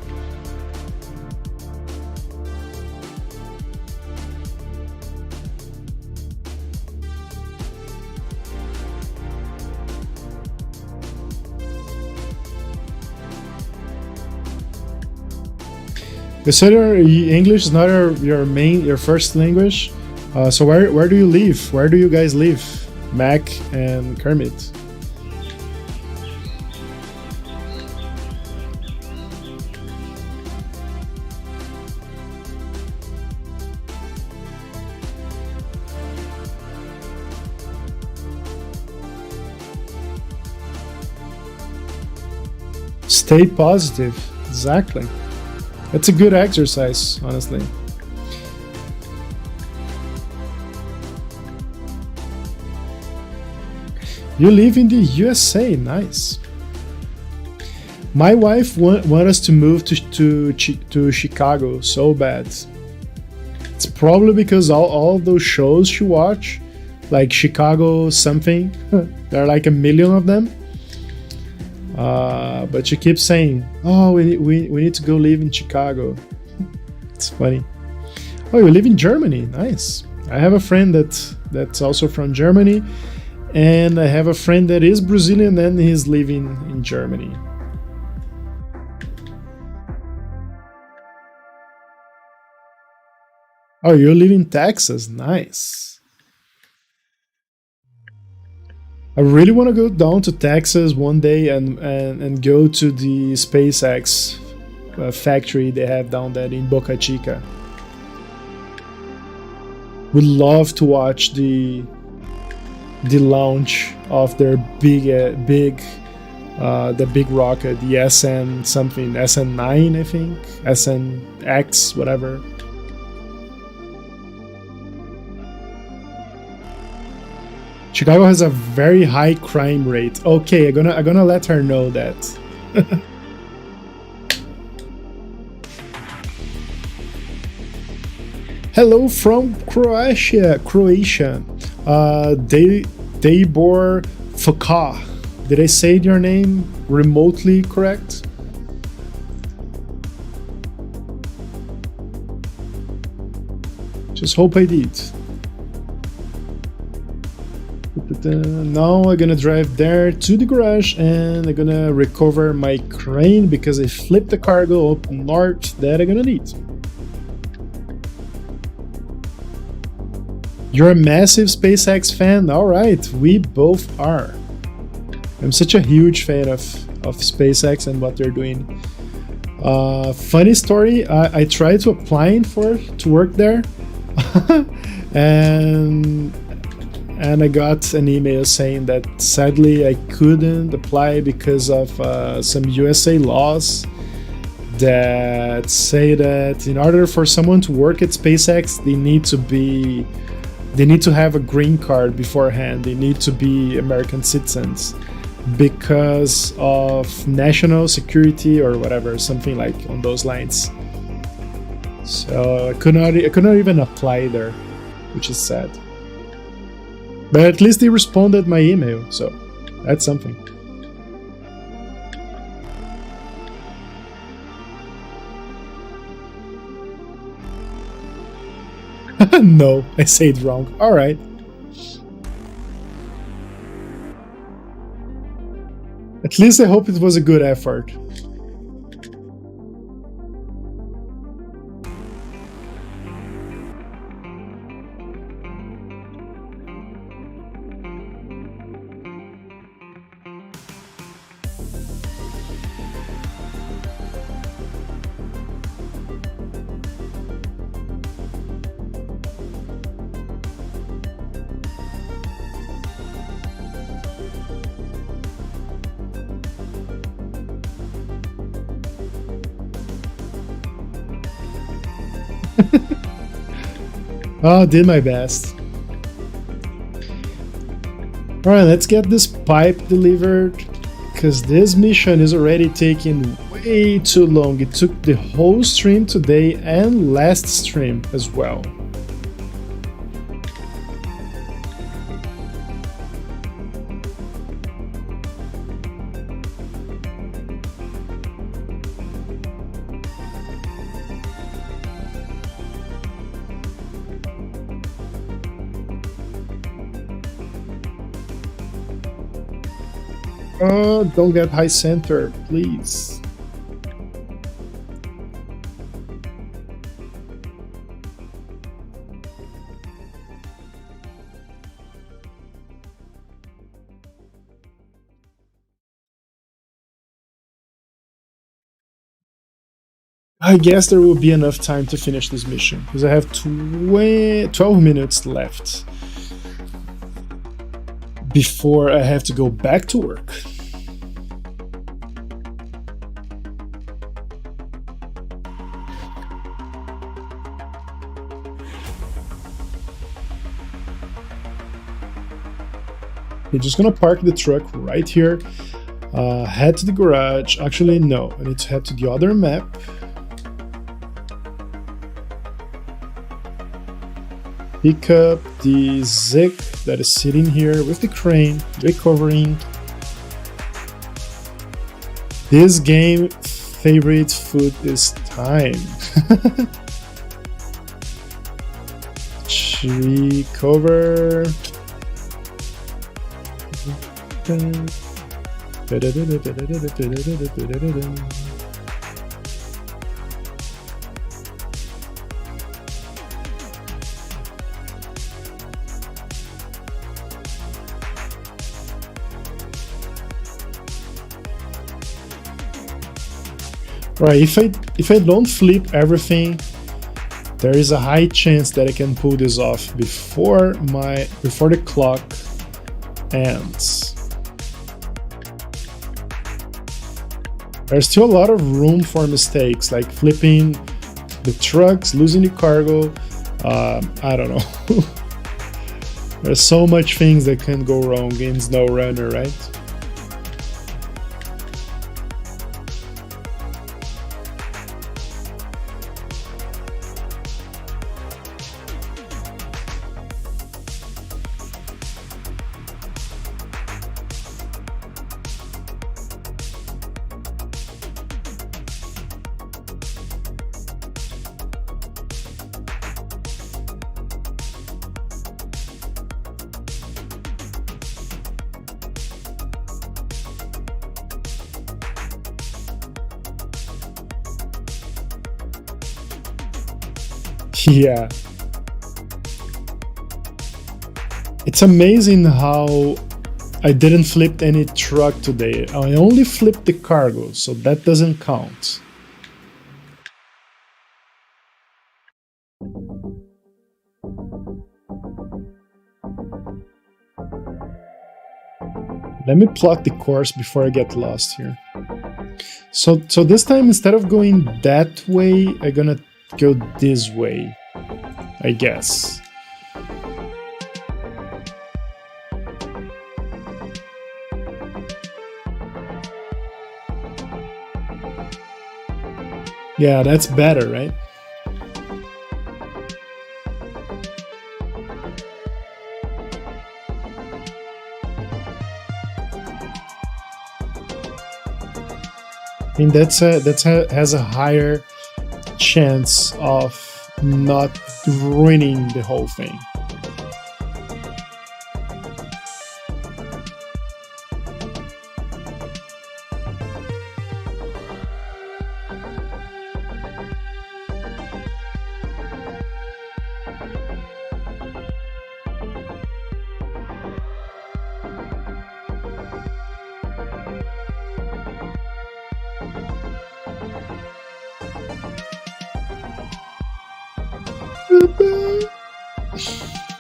Consider English is not your first language. So where do you live? Where do you guys live, Mac and Kermit? Stay positive. Exactly. It's a good exercise, honestly. You live in the USA, nice. My wife want us to move to Chicago so bad. It's probably because all those shows she watch, like Chicago something, there are like a million of them. But she keeps saying, "Oh, we need to go live in Chicago." It's funny. Oh, you live in Germany? Nice. I have a friend that's also from Germany, and I have a friend that is Brazilian and he's living in Germany. Oh, you live in Texas? Nice. I really want to go down to Texas one day and go to the SpaceX factory they have down there in Boca Chica. would love to watch the launch of their the big rocket, the SN something, SN9 I think, SNX, whatever. Chicago has a very high crime rate. Okay, I'm gonna let her know that. Hello from Croatia. Dejbor Foka. Did I say your name remotely correct? Just hope I did. Now I'm gonna drive there to the garage and I'm gonna recover my crane because I flipped the cargo up north that I'm gonna need. You're a massive SpaceX fan? Alright, we both are. I'm such a huge fan of SpaceX and what they're doing. Funny story, I tried to apply to work there and I got an email saying that sadly I couldn't apply because of some USA laws that say that in order for someone to work at SpaceX, they need to have a green card beforehand. They need to be American citizens because of national security or whatever, something like on those lines. So I could not even apply there, which is sad. But at least they responded my email, so that's something. No, I said it wrong. Alright. At least I hope it was a good effort. Oh, did my best. Alright, let's get this pipe delivered, because this mission is already taking way too long. It took the whole stream today and last stream as well. Oh, don't get high center, please. I guess there will be enough time to finish this mission, because I have 12 minutes left before I have to go back to work. We're just gonna park the truck right here, head to the garage. Actually, no, I need to head to the other map. Pick up the Zig that is sitting here with the crane, recovering. This game favorite food is thyme. Recover. Right, if I don't flip everything, There is a high chance that I can pull this off before the clock ends. There's still a lot of room for mistakes, like flipping the trucks, losing the cargo. I don't know. There's so much things that can go wrong in Snowrunner, right? Yeah. It's amazing how I didn't flip any truck today. I only flipped the cargo, so that doesn't count. Let me plot the course before I get lost here. So this time, instead of going that way, I'm gonna go this way, I guess. Yeah, that's better, right? I mean, has a higher chance of not ruining the whole thing.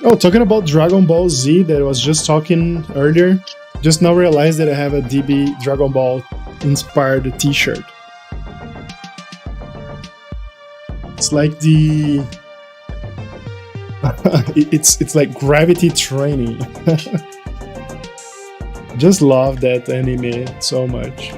Oh, talking about Dragon Ball Z that I was just talking earlier, just now realized that I have a DB Dragon Ball inspired t-shirt. It's like the it's like gravity training. Just love that anime so much.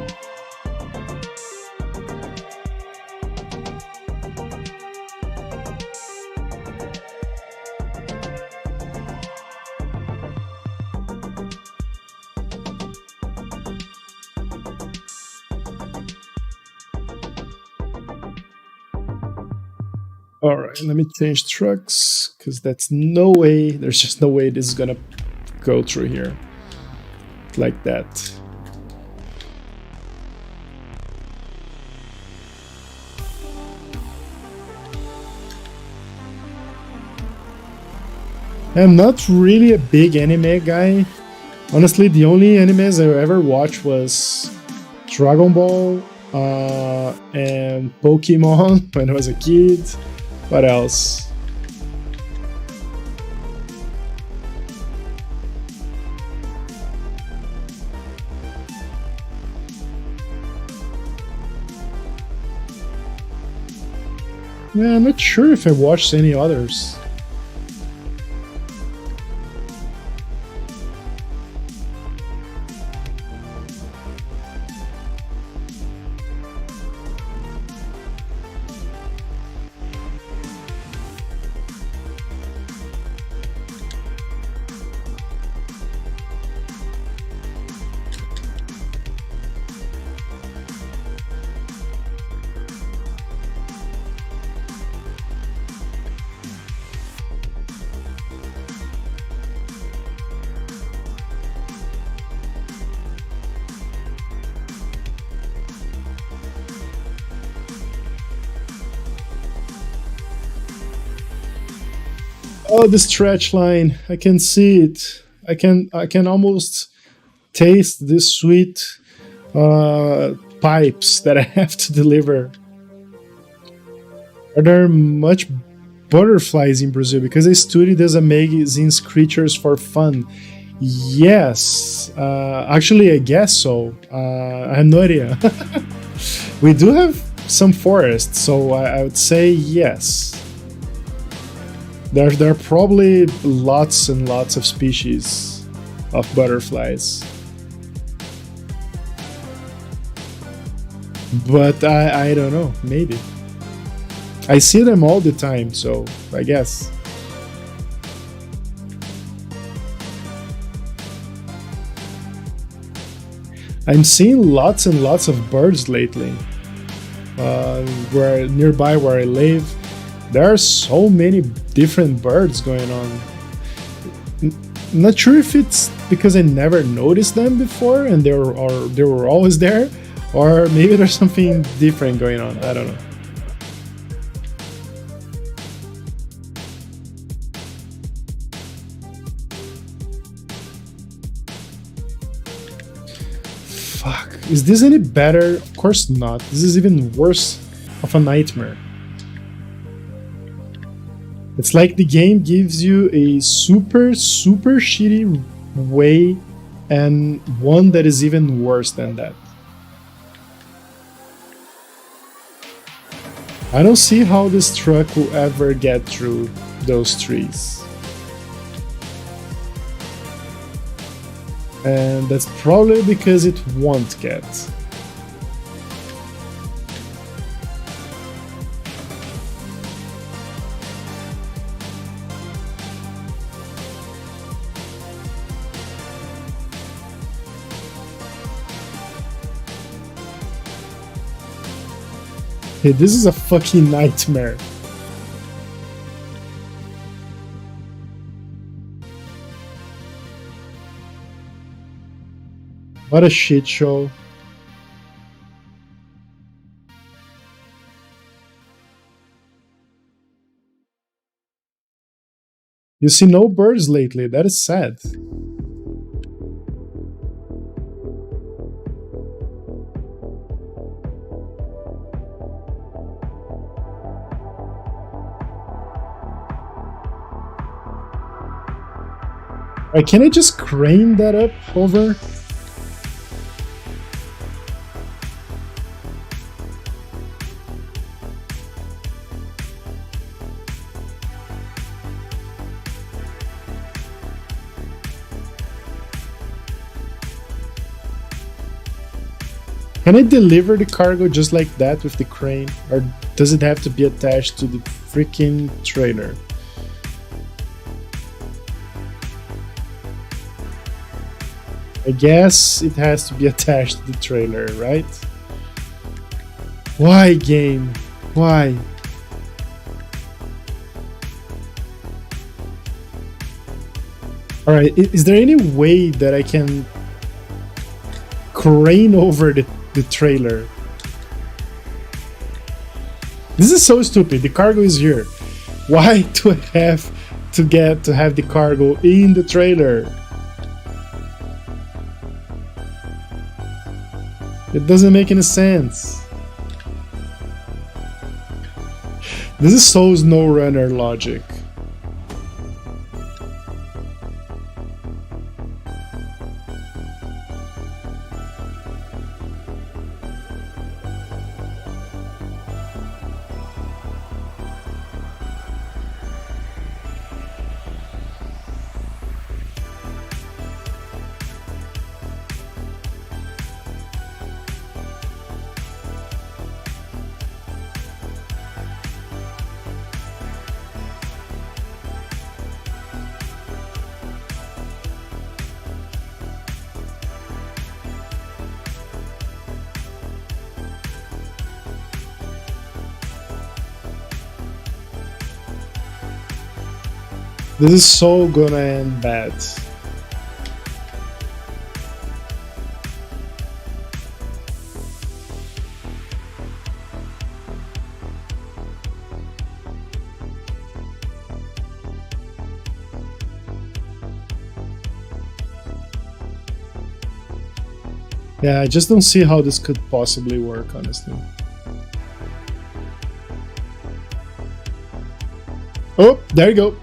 All right, let me change trucks because that's no way. There's just no way this is gonna go through here like that. I'm not really a big anime guy. Honestly, the only animes I ever watched was Dragon Ball and Pokemon when I was a kid. What else? Yeah, I'm not sure if I watched any others. Oh, the stretch line. I can see it. I can almost taste the sweet pipes that I have to deliver. Are there much butterflies in Brazil because a studio does amazing creatures for fun. Yes, actually, I guess so. I have no idea. We do have some forests, so I would say yes. There are probably lots and lots of species of butterflies. But I don't know, maybe. I see them all the time, so I guess. I'm seeing lots and lots of birds lately. Where nearby where I live, there are so many different birds going on. Not sure if it's because I never noticed them before and they were always there, or maybe there's something different going on. I don't know. Fuck. Is this any better? Of course not. This is even worse of a nightmare. It's like the game gives you a super shitty way and one that is even worse than that. I don't see how this truck will ever get through those trees. And that's probably because it won't get. Hey, this is a fucking nightmare. What a shit show. You see no birds lately, that is sad. Can I just crane that up over? Can I deliver the cargo just like that with the crane? Or does it have to be attached to the freaking trailer? I guess it has to be attached to the trailer, right? Why, game? Why? Alright, is there any way that I can crane over the trailer? This is so stupid. The cargo is here. Why do I have to have the cargo in the trailer? It doesn't make any sense. This is so Snowrunner logic. This is so gonna end bad. Yeah, I just don't see how this could possibly work, honestly. Oh, there you go.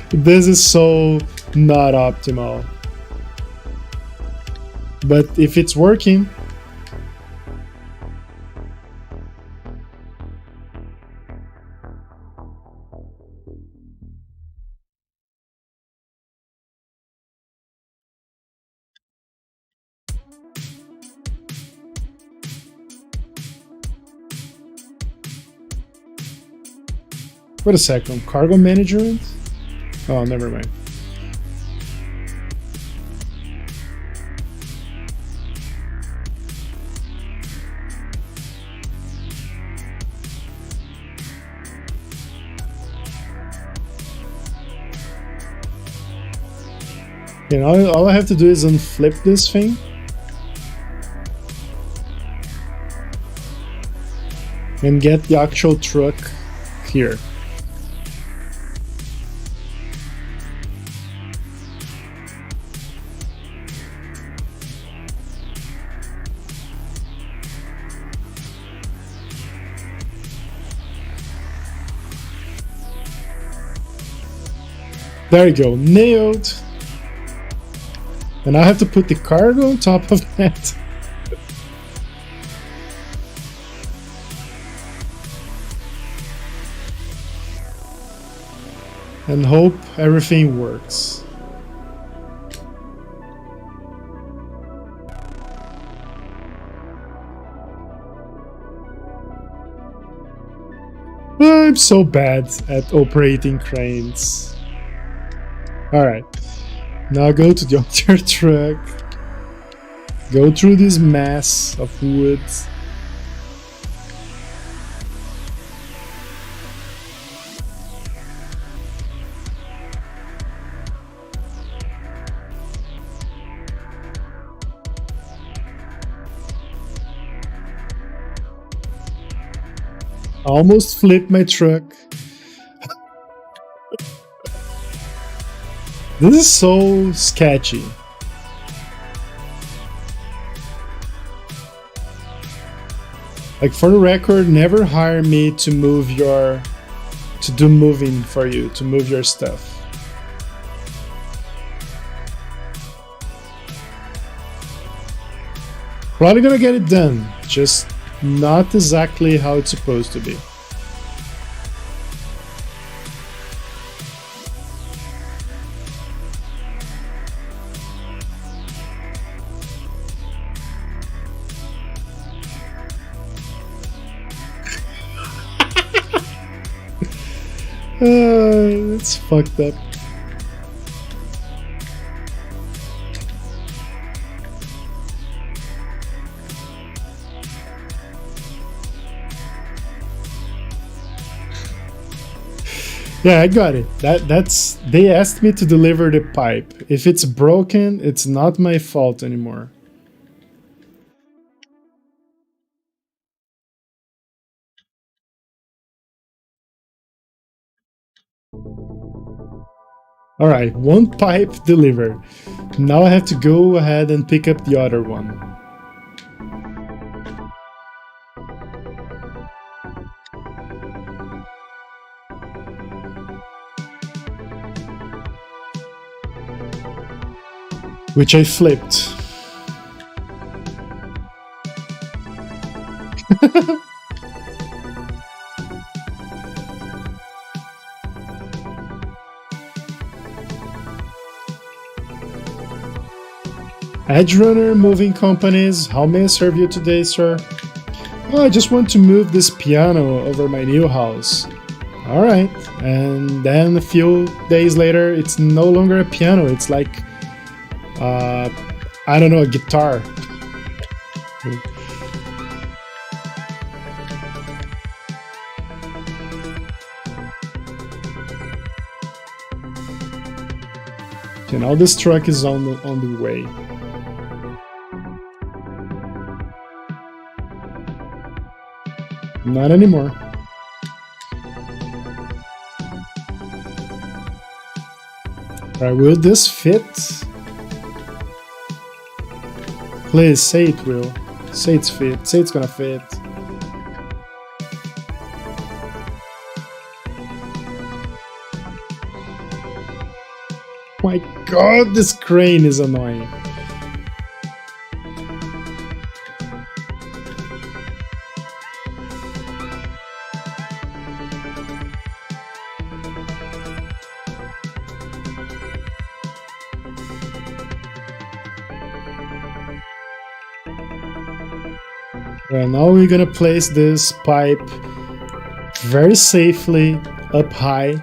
This is so not optimal. But if it's working... Wait a second, cargo management? Oh, never mind. You know, all I have to do is unflip this thing. And get the actual truck here. There you go, nailed. And I have to put the cargo on top of that. And hope everything works. I'm so bad at operating cranes. Alright, now go to the other truck, go through this mass of wood. Almost flipped my truck. This is so sketchy. Like, for the record, never hire me to do moving for you, to move your stuff. Probably gonna get it done, just not exactly how it's supposed to be. It's fucked up. Yeah, I got it. That's they asked me to deliver the pipe. If it's broken, it's not my fault anymore. Alright, one pipe delivered. Now I have to go ahead and pick up the other one. Which I flipped. Edge Runner Moving Companies, how may I serve you today, sir? Oh, I just want to move this piano over my new house. Alright, and then a few days later, it's no longer a piano, it's like, I don't know, a guitar. Okay, now this truck is on the way. Not anymore. Alright, will this fit? Please say it will. Say it's fit. Say it's gonna fit. My god, this crane is annoying. Well, now we're gonna place this pipe very safely up high,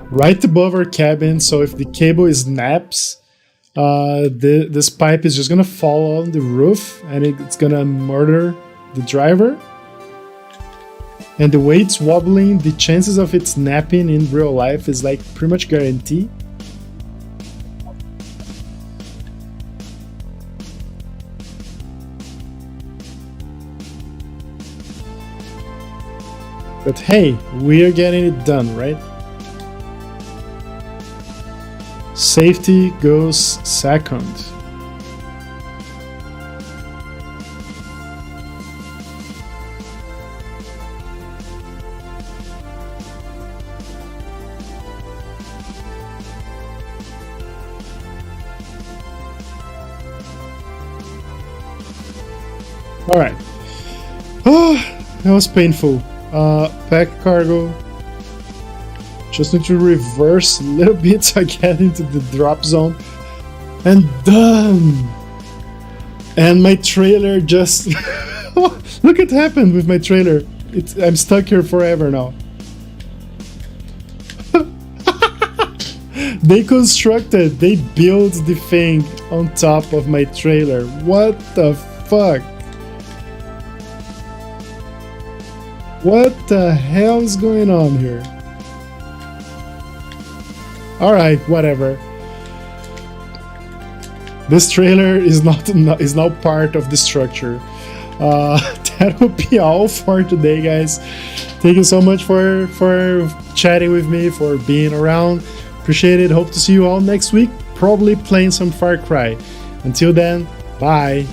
right above our cabin. So if the cable snaps, this pipe is just gonna fall on the roof and it's gonna murder the driver. And the way it's wobbling, the chances of it snapping in real life is like pretty much guaranteed. But hey, we are getting it done, right? Safety goes second. All right. Oh, that was painful. Pack cargo. Just need to reverse a little bit so I get into the drop zone. And done! And my trailer just... Look what happened with my trailer. I'm stuck here forever now. They built the thing on top of my trailer. What the fuck? What the hell is going on here? Alright, whatever. This trailer is now part of the structure. That will be all for today, guys. Thank you so much for chatting with me, for being around. Appreciate it. Hope to see you all next week. Probably playing some Far Cry. Until then, bye.